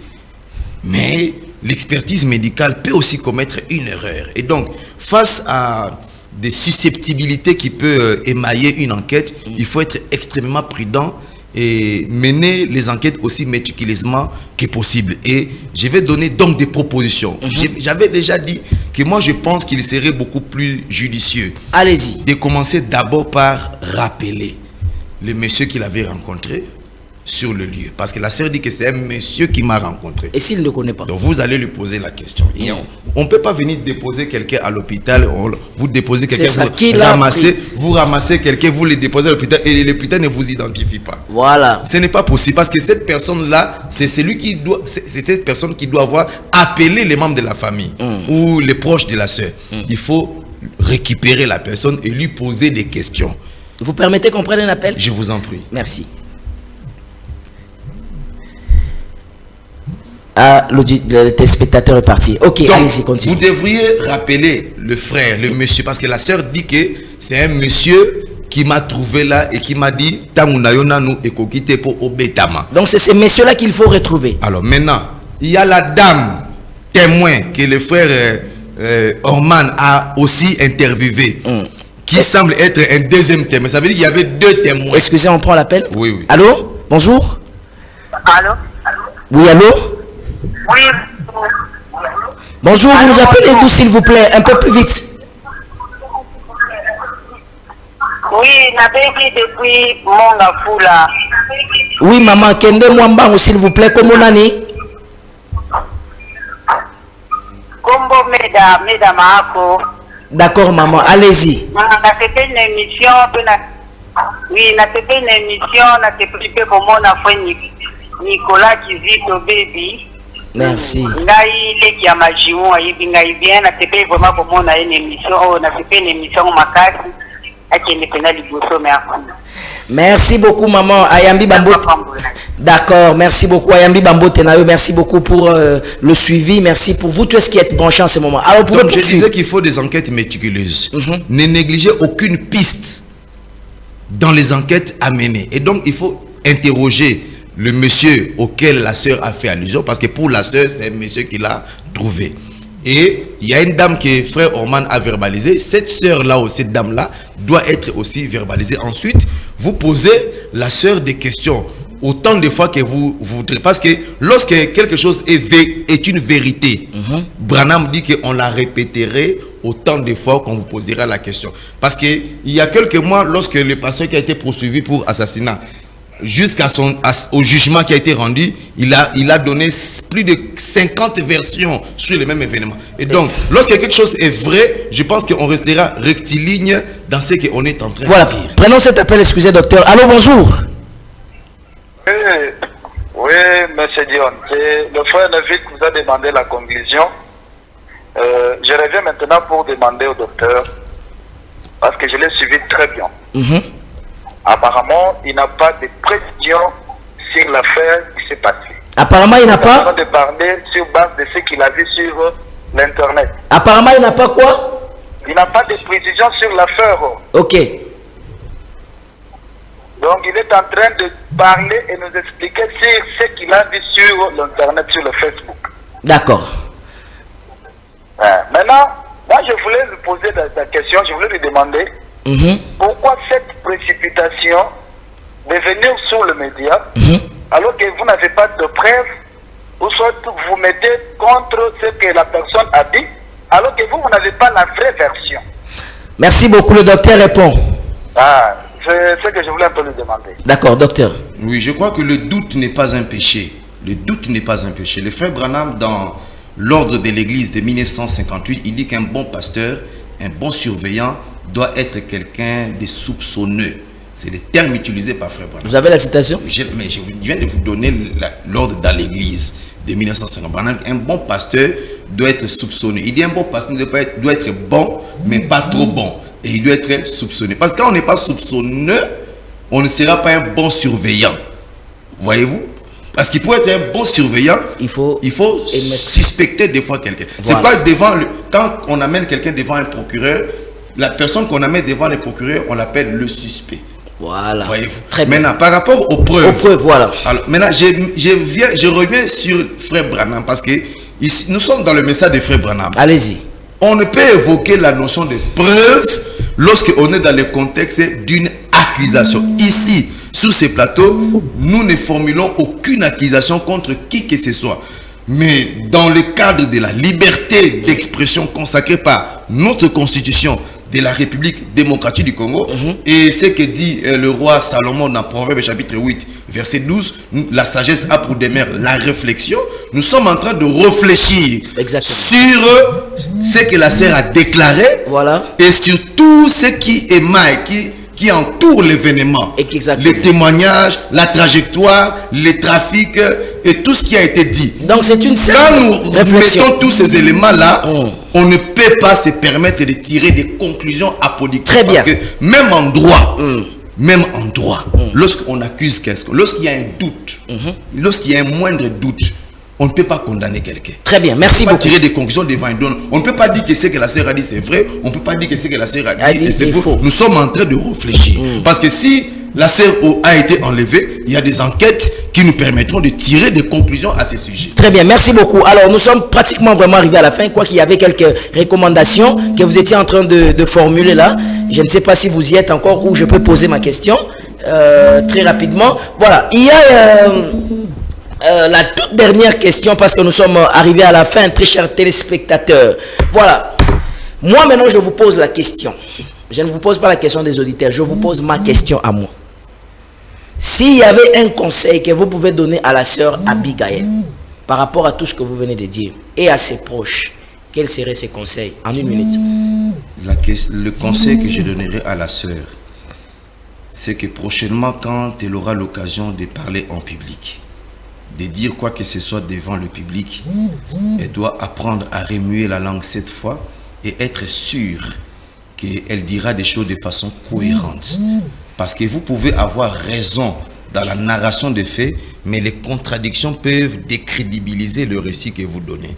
Speaker 2: Mais l'expertise médicale peut aussi commettre une erreur. Et donc, face à des susceptibilités qui peuvent émailler une enquête, il faut être extrêmement prudent et mener les enquêtes aussi méticuleusement que possible. Et je vais donner donc des propositions. J'avais déjà dit que moi je pense qu'il serait beaucoup plus judicieux.
Speaker 1: Allez-y.
Speaker 2: De commencer d'abord par rappeler le monsieur qu'il avait rencontré sur le lieu. Parce que la sœur dit que c'est un monsieur qui m'a rencontré.
Speaker 1: Et s'il ne connaît pas?
Speaker 2: Donc vous allez lui poser la question. On ne peut pas venir déposer quelqu'un à l'hôpital, vous déposez quelqu'un, vous ramassez quelqu'un, vous le déposez à l'hôpital et l'hôpital ne vous identifie pas.
Speaker 1: Voilà.
Speaker 2: Ce n'est pas possible parce que cette personne-là, c'est cette personne qui doit avoir appelé les membres de la famille ou les proches de la sœur. Il faut récupérer la personne et lui poser des questions.
Speaker 1: Vous permettez qu'on prenne un appel?
Speaker 2: Je vous en prie.
Speaker 1: Merci. Ah, le téléspectateur est parti. Ok, allez-y, continue.
Speaker 2: Vous devriez rappeler le frère, le monsieur, parce que la sœur dit que c'est un monsieur qui m'a trouvé là et qui m'a dit
Speaker 1: donc c'est ces messieurs-là qu'il faut retrouver.
Speaker 2: Alors maintenant, il y a la dame témoin que le frère Orman a aussi interviewé, qui semble être un deuxième témoin. Ça veut dire qu'il y avait deux témoins.
Speaker 1: Excusez, on prend l'appel.
Speaker 2: Oui, oui.
Speaker 1: Allô? Bonjour.
Speaker 5: Allô?
Speaker 1: Oui, allô?
Speaker 5: Oui.
Speaker 1: Bonjour, vous nous appelez d'où s'il vous plaît? Un peu plus vite.
Speaker 5: Oui, n'avez depuis mon Afula.
Speaker 1: Oui, maman, Kende Mwambango s'il vous plaît, comment nani?
Speaker 5: Combo Meda Maako.
Speaker 1: D'accord, maman, allez-y.
Speaker 5: On a fait une émission, oui, on a fait une émission, on a fait plus pour mon affaire Nicolas Kizito Baby.
Speaker 1: Merci.
Speaker 5: Ngai leki ya majimu ayibi ngai bien na tepe vraiment pour mon une émission, on a fait une émission makasi akende pena liboso merci.
Speaker 1: Merci beaucoup maman Ayambi Bambote. D'accord, merci beaucoup Ayambi Bambote Nayo, merci beaucoup pour le suivi, merci pour vous tous qui êtes branchés en ce moment. Alors pour
Speaker 2: donc, je disais qu'il faut des enquêtes méticuleuses. Ne négligez aucune piste dans les enquêtes à mener. Et donc il faut interroger le monsieur auquel la sœur a fait allusion, parce que pour la sœur, c'est un monsieur qui l'a trouvé. Et il y a une dame que frère Orman a verbalisé. Cette sœur-là ou cette dame-là doit être aussi verbalisée. Ensuite, vous posez la sœur des questions autant de fois que vous voudrez. Parce que lorsque quelque chose est une vérité, Branham dit qu'on la répéterait autant de fois qu'on vous posera la question. Parce qu'il y a quelques mois, lorsque le pasteur qui a été poursuivi pour assassinat, au jugement qui a été rendu, il a donné plus de 50 versions sur le même événement. Et donc, lorsque quelque chose est vrai, je pense qu'on restera rectiligne dans ce qu'on est en train de dire.
Speaker 1: Prenons cet appel, excusez docteur. Allô, bonjour.
Speaker 4: Oui, monsieur Dion. Le frère Neville vous a demandé la conclusion. Je reviens maintenant pour demander au docteur, parce que je l'ai suivi très bien. Apparemment, il n'a pas de précision sur l'affaire qui s'est passée.
Speaker 1: Apparemment, il n'a pas
Speaker 4: de parler sur base de ce qu'il a vu sur l'internet.
Speaker 1: Apparemment, il n'a pas quoi?
Speaker 4: Il n'a pas de précision sur l'affaire.
Speaker 1: Ok.
Speaker 4: Donc, il est en train de parler et nous expliquer sur ce qu'il a vu sur l'internet, sur le Facebook.
Speaker 1: D'accord.
Speaker 4: Maintenant, moi, je voulais lui poser la question, je voulais lui demander pourquoi cette précipitation de venir sur le média alors que vous n'avez pas de preuves, ou soit vous mettez contre ce que la personne a dit alors que vous n'avez pas la vraie version.
Speaker 1: Merci beaucoup, le docteur répond.
Speaker 4: C'est ce que je voulais un peu lui demander.
Speaker 1: D'accord, docteur.
Speaker 2: Oui, je crois que le doute n'est pas un péché. Le doute n'est pas un péché. Le frère Branham, dans l'ordre de l'église de 1958, il dit qu'un bon pasteur, un bon surveillant, doit être quelqu'un de soupçonneux. C'est le terme utilisé par frère Branham.
Speaker 1: Vous avez la citation?
Speaker 2: Je viens de vous donner l'ordre dans l'église de 1950. Branham, un bon pasteur doit être soupçonneux. Il dit un bon pasteur doit être bon, mais pas trop bon. Et il doit être soupçonné. Parce que quand on n'est pas soupçonneux, on ne sera pas un bon surveillant. Voyez-vous? Parce qu'il pour être un bon surveillant, il faut suspecter des fois quelqu'un. Voilà. C'est pas quand on amène quelqu'un devant un procureur, la personne qu'on amène devant le procureur, on l'appelle le suspect.
Speaker 1: Voilà.
Speaker 2: Voyez-vous?
Speaker 1: Très bien.
Speaker 2: Maintenant, par rapport aux preuves.
Speaker 1: Voilà.
Speaker 2: Alors, maintenant, je reviens sur frère Branham parce que nous sommes dans le message de frère Branham.
Speaker 1: Allez-y.
Speaker 2: On ne peut évoquer la notion de preuve lorsqu'on est dans le contexte d'une accusation. Ici, sur ces plateaux, nous ne formulons aucune accusation contre qui que ce soit. Mais dans le cadre de la liberté d'expression consacrée par notre Constitution de la République démocratique du Congo. Et ce que dit le roi Salomon dans Proverbe chapitre 8, verset 12, la sagesse a pour demeure la réflexion. Nous sommes en train de réfléchir sur ce que la sœur a déclaré, et sur tout ce qui émaille, qui entoure l'événement, les témoignages, la trajectoire, les trafics et tout ce qui a été dit.
Speaker 1: Donc c'est une
Speaker 2: Quand nous mettons tous ces éléments-là, on ne peut pas se permettre de tirer des conclusions apodictiques.
Speaker 1: Très bien.
Speaker 2: Parce que même en droit, lorsqu'on accuse quelqu'un, lorsqu'il y a un doute, lorsqu'il y a un moindre doute, on ne peut pas condamner quelqu'un.
Speaker 1: Très bien, merci beaucoup.
Speaker 2: On ne peut pas tirer des conclusions devant un don. On ne peut pas dire que ce que la sœur a dit c'est vrai. On ne peut pas dire que ce que la sœur a dit c'est faux. Nous sommes en train de réfléchir. Parce que si la sœur a été enlevée, il y a des enquêtes qui nous permettront de tirer des conclusions à ce sujet.
Speaker 1: Très bien, merci beaucoup. Alors, nous sommes pratiquement vraiment arrivés à la fin. Quoi qu'il y avait quelques recommandations que vous étiez en train de formuler là. Je ne sais pas si vous y êtes encore ou je peux poser ma question très rapidement. Voilà, il y a... la toute dernière question, parce que nous sommes arrivés à la fin, très chers téléspectateurs. Voilà. Moi, maintenant, je vous pose la question. Je ne vous pose pas la question des auditeurs. Je vous pose ma question à moi. S'il y avait un conseil que vous pouvez donner à la sœur Abigail par rapport à tout ce que vous venez de dire et à ses proches, quels seraient ces conseils en une minute?
Speaker 2: Le conseil que je donnerai à la sœur, c'est que prochainement, quand elle aura l'occasion de parler en public, de dire quoi que ce soit devant le public, elle doit apprendre à remuer la langue cette fois et être sûre qu'elle dira des choses de façon cohérente. Parce que vous pouvez avoir raison dans la narration des faits, mais les contradictions peuvent décrédibiliser le récit que vous donnez.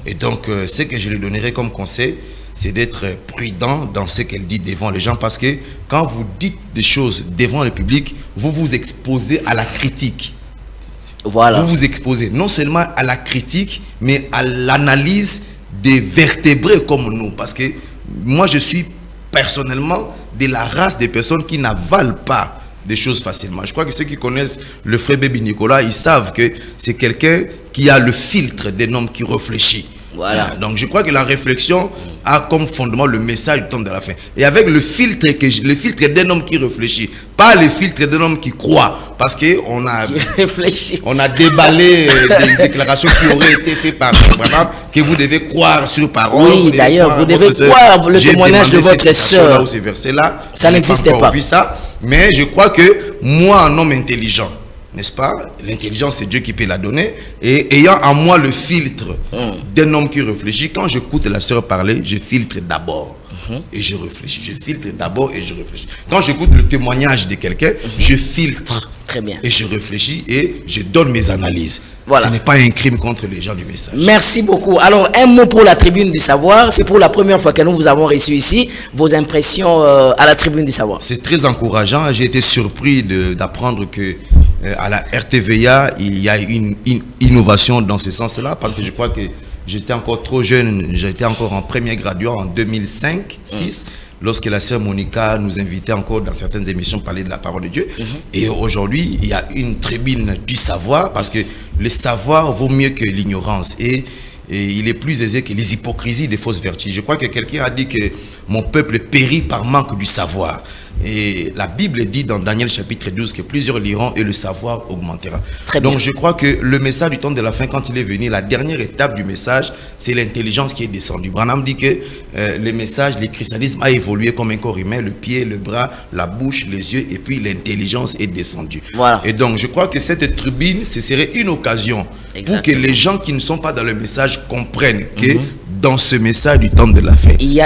Speaker 2: Et donc, ce que je lui donnerai comme conseil, c'est d'être prudent dans ce qu'elle dit devant les gens, parce que quand vous dites des choses devant le public, vous vous exposez à la critique.
Speaker 1: Voilà.
Speaker 2: Vous vous exposez non seulement à la critique, mais à l'analyse des vertébrés comme nous. Parce que moi, je suis personnellement de la race des personnes qui n'avalent pas des choses facilement. Je crois que ceux qui connaissent le frère Baby Nicolas, ils savent que c'est quelqu'un qui a le filtre d'un homme qui réfléchit.
Speaker 1: Voilà.
Speaker 2: Donc je crois que la réflexion a comme fondement le message du temps de la fin. Et avec le filtre d'un homme qui réfléchit, pas le filtre d'un homme qui croit, parce que on a déballé des déclarations qui auraient été faites par vraiment que vous devez croire sur parole.
Speaker 1: Oui, d'ailleurs, vous devez croire le témoignage de votre sœur.
Speaker 2: Ces versets-là,
Speaker 1: ça n'existait pas.
Speaker 2: Vu ça, mais je crois que moi, un homme intelligent, n'est-ce pas? L'intelligence, c'est Dieu qui peut la donner. Et ayant en moi le filtre d'un homme qui réfléchit, quand j'écoute la sœur parler, je filtre d'abord et je réfléchis. Je filtre d'abord et je réfléchis. Quand j'écoute le témoignage de quelqu'un, je filtre.
Speaker 1: Très bien.
Speaker 2: Et je réfléchis et je donne mes analyses.
Speaker 1: Voilà.
Speaker 2: Ce n'est pas un crime contre les gens du message.
Speaker 1: Merci beaucoup. Alors, un mot pour la Tribune du Savoir. C'est pour la première fois que nous vous avons reçu ici. Vos impressions à la Tribune du Savoir.
Speaker 2: C'est très encourageant. J'ai été surpris d'apprendre que à la RTVA, il y a une innovation dans ce sens-là, parce que je crois que j'étais encore trop jeune, j'étais encore en première graduat en 2005-6, lorsque la sœur Monica nous invitait encore dans certaines émissions à parler de la parole de Dieu. Et aujourd'hui, il y a une tribune du savoir, parce que le savoir vaut mieux que l'ignorance. Et il est plus aisé que les hypocrisies des fausses vertus. Je crois que quelqu'un a dit que mon peuple périt par manque du savoir. Et la Bible dit dans Daniel chapitre 12 que plusieurs liront et le savoir augmentera. Donc je crois que le message du temps de la fin, quand il est venu, la dernière étape du message, c'est l'intelligence qui est descendue. Branham dit que le message, le christianisme a évolué comme un corps humain, le pied, le bras, la bouche, les yeux, et puis l'intelligence est descendue.
Speaker 1: Voilà.
Speaker 2: Et donc je crois que cette tribune, ce serait une occasion pour que les gens qui ne sont pas dans le message comprennent que dans ce message du temps de la fin, il y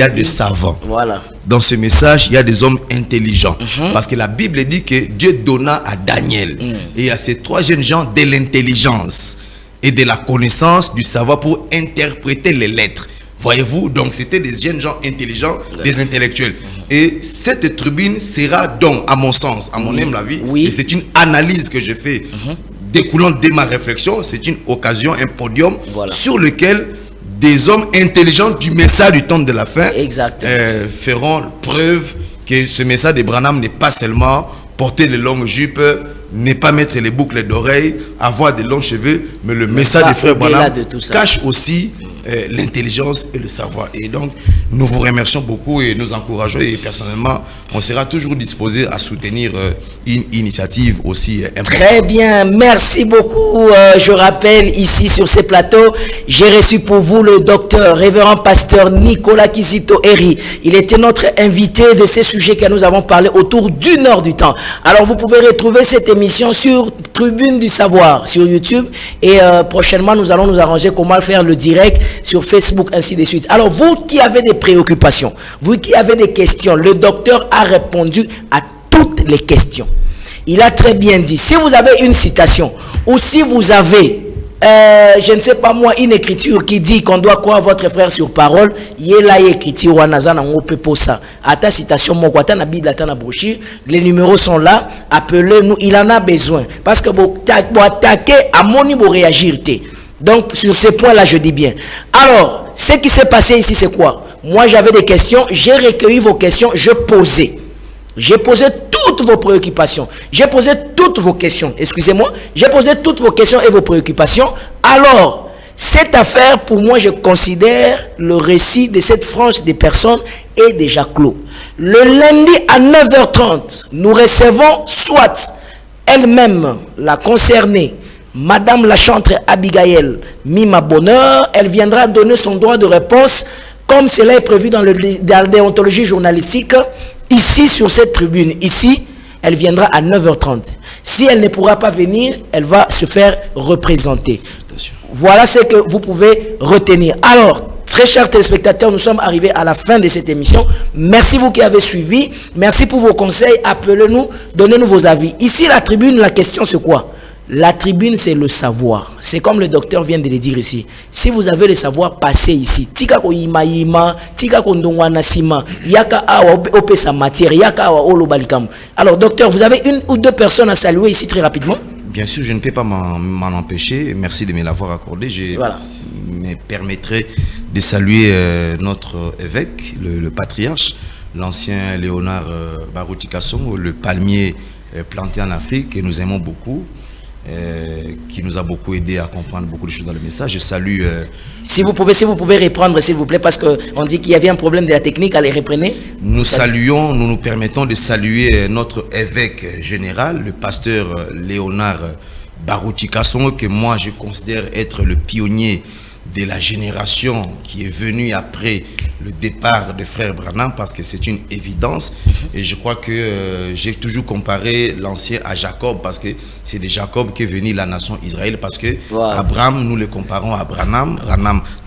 Speaker 2: a des savants.
Speaker 1: Voilà.
Speaker 2: Dans ce message, il y a des hommes intelligents. Parce que la Bible dit que Dieu donna à Daniel et à ces trois jeunes gens de l'intelligence et de la connaissance du savoir pour interpréter les lettres. Voyez-vous, donc c'était des jeunes gens intelligents, des intellectuels. Et cette tribune sera donc, à mon sens, à mon humble avis, et c'est une analyse que je fais découlant de ma réflexion, c'est une occasion, un podium sur lequel des hommes intelligents du message du temps de la fin feront preuve que ce message de Branham n'est pas seulement porter les longues jupes, n'est pas mettre les boucles d'oreilles, avoir de longs cheveux, mais le message de frère Branham cache aussi l'intelligence et le savoir. Et donc, nous vous remercions beaucoup et nous encourageons. Et personnellement, on sera toujours disposé à soutenir une initiative aussi importante.
Speaker 1: Très bien, merci beaucoup. Je rappelle ici sur ces plateaux, j'ai reçu pour vous le docteur, révérend pasteur Nicolas Kizito Eri. Il était notre invité de ces sujets que nous avons parlé autour d'1 heure du temps. Alors, vous pouvez retrouver cette émission sur Tribune du Savoir, sur YouTube. Et prochainement, nous allons nous arranger comment faire le direct sur Facebook, ainsi de suite. Alors, vous qui avez des préoccupations, vous qui avez des questions, le docteur a répondu à toutes les questions. Il a très bien dit, si vous avez une citation, ou si vous avez, je ne sais pas moi, une écriture qui dit qu'on doit croire votre frère sur parole, il y a écriture, à ta citation, na Bible, à ta brochure, les numéros sont là, appelez-nous, il en a besoin. Parce que vous attaquer, à mon niveau réagir. Donc, sur ce point-là, je dis bien. Alors, ce qui s'est passé ici, c'est quoi? Moi, j'avais des questions, j'ai recueilli vos questions, je posais. J'ai posé toutes vos préoccupations. J'ai posé toutes vos questions. Excusez-moi. J'ai posé toutes vos questions et vos préoccupations. Alors, cette affaire, pour moi, je considère le récit de cette frange des personnes est déjà clos. Le lundi à 9h30, nous recevons soit elle-même, la concernée, Madame la chantre Abigail Mima Bonheur. Elle viendra donner son droit de réponse comme cela est prévu dans la déontologie journalistique. Ici, sur cette tribune, ici, elle viendra à 9h30. Si elle ne pourra pas venir, elle va se faire représenter. Voilà ce que vous pouvez retenir. Alors, très chers téléspectateurs, nous sommes arrivés à la fin de cette émission. Merci vous qui avez suivi. Merci pour vos conseils. Appelez-nous, donnez-nous vos avis. Ici, la tribune, la question, c'est quoi? La tribune, c'est le savoir. C'est comme le docteur vient de le dire ici. Si vous avez le savoir, passez ici. Tika ko yima yima, tika ko ndongwana sima, yaka awa opesa matière, yaka awa olobalikam. Alors docteur, vous avez 1 ou 2 personnes à saluer ici très rapidement?
Speaker 2: Bien sûr, je ne peux pas m'en empêcher. Merci de me l'avoir accordé. Je me permettrai de saluer notre évêque, le patriarche, l'ancien Léonard Barouti Kasongo, le palmier planté en Afrique, que nous aimons beaucoup. Qui nous a beaucoup aidé à comprendre beaucoup de choses dans le message. Je salue...
Speaker 1: Si vous pouvez reprendre, s'il vous plaît, parce qu'on dit qu'il y avait un problème de la technique, allez, reprenez.
Speaker 2: Nous saluons, nous nous permettons de saluer notre évêque général, le pasteur Léonard Barouti Kasongo, que moi je considère être le pionnier de la génération qui est venue après le départ de frère Branham, parce que c'est une évidence. Et je crois que j'ai toujours comparé l'ancien à Jacob, parce que c'est de Jacob qu'est venue la nation Israël, parce que Abraham, nous le comparons à Branham.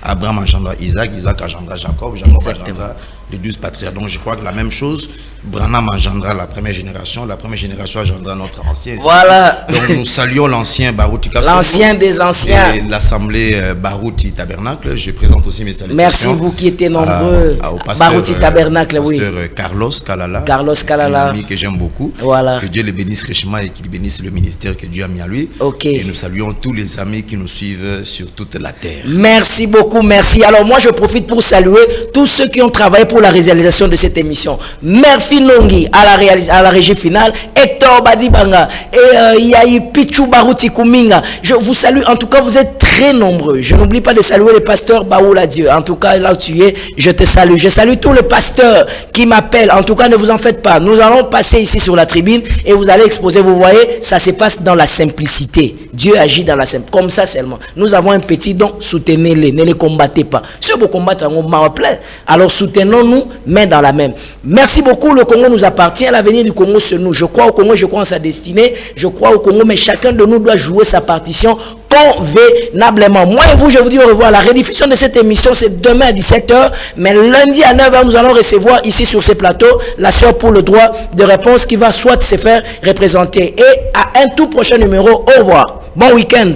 Speaker 2: Abraham engendra Isaac, Isaac engendra Jacob, Jacob engendra les 12 patriarches. Donc je crois que la même chose, Branham engendra la première génération engendra notre ancien.
Speaker 1: Voilà.
Speaker 2: Donc nous saluons l'ancien Barouti Kasongo,
Speaker 1: l'ancien des anciens,
Speaker 2: et l'assemblée Barouti Tabernacle. Je présente aussi mes salutations.
Speaker 1: Merci vous qui étiez nombreux.
Speaker 2: Au pasteur,
Speaker 1: Barouti Tabernacle, oui.
Speaker 2: Carlos Kalala.
Speaker 1: Un
Speaker 2: ami que j'aime beaucoup.
Speaker 1: Voilà.
Speaker 2: Que Dieu le bénisse richement et qu'il bénisse le ministère que Dieu a mis à lui.
Speaker 1: Ok.
Speaker 2: Et nous saluons tous les amis qui nous suivent sur toute la terre.
Speaker 1: Merci beaucoup, merci. Alors moi je profite pour saluer tous ceux qui ont travaillé pour la réalisation de cette émission. Murphy Nongi à la régie finale, Hector Badibanga et Yahi Pichou Barouti Kuminga. Je vous salue, en tout cas vous êtes très nombreux. Je n'oublie pas de saluer le pasteur Baoula Dieu. En tout cas là où tu es, je te salue. Je salue tous les pasteurs qui m'appellent. En tout cas ne vous en faites pas. Nous allons passer ici sur la tribune et vous allez exposer. Vous voyez, ça se passe dans la simplicité. Dieu agit dans la simplicité. Comme ça seulement. Nous avons un petit don, soutenez-les, ne les combattez pas. Ceux qui combattent, on m'en plaît. Alors soutenons-nous, main dans la main. Merci beaucoup. Le Congo nous appartient. L'avenir du Congo c'est nous. Je crois au Congo, je crois en sa destinée. Je crois au Congo, mais chacun de nous doit jouer sa partition convenablement. Moi et vous, je vous dis au revoir. La rediffusion de cette émission, c'est demain à 17h. Mais lundi à 9h, nous allons recevoir ici sur ces plateaux la sœur pour le droit de réponse qui va soit se faire représenter. Et à un tout prochain numéro, au revoir. Bon week-end.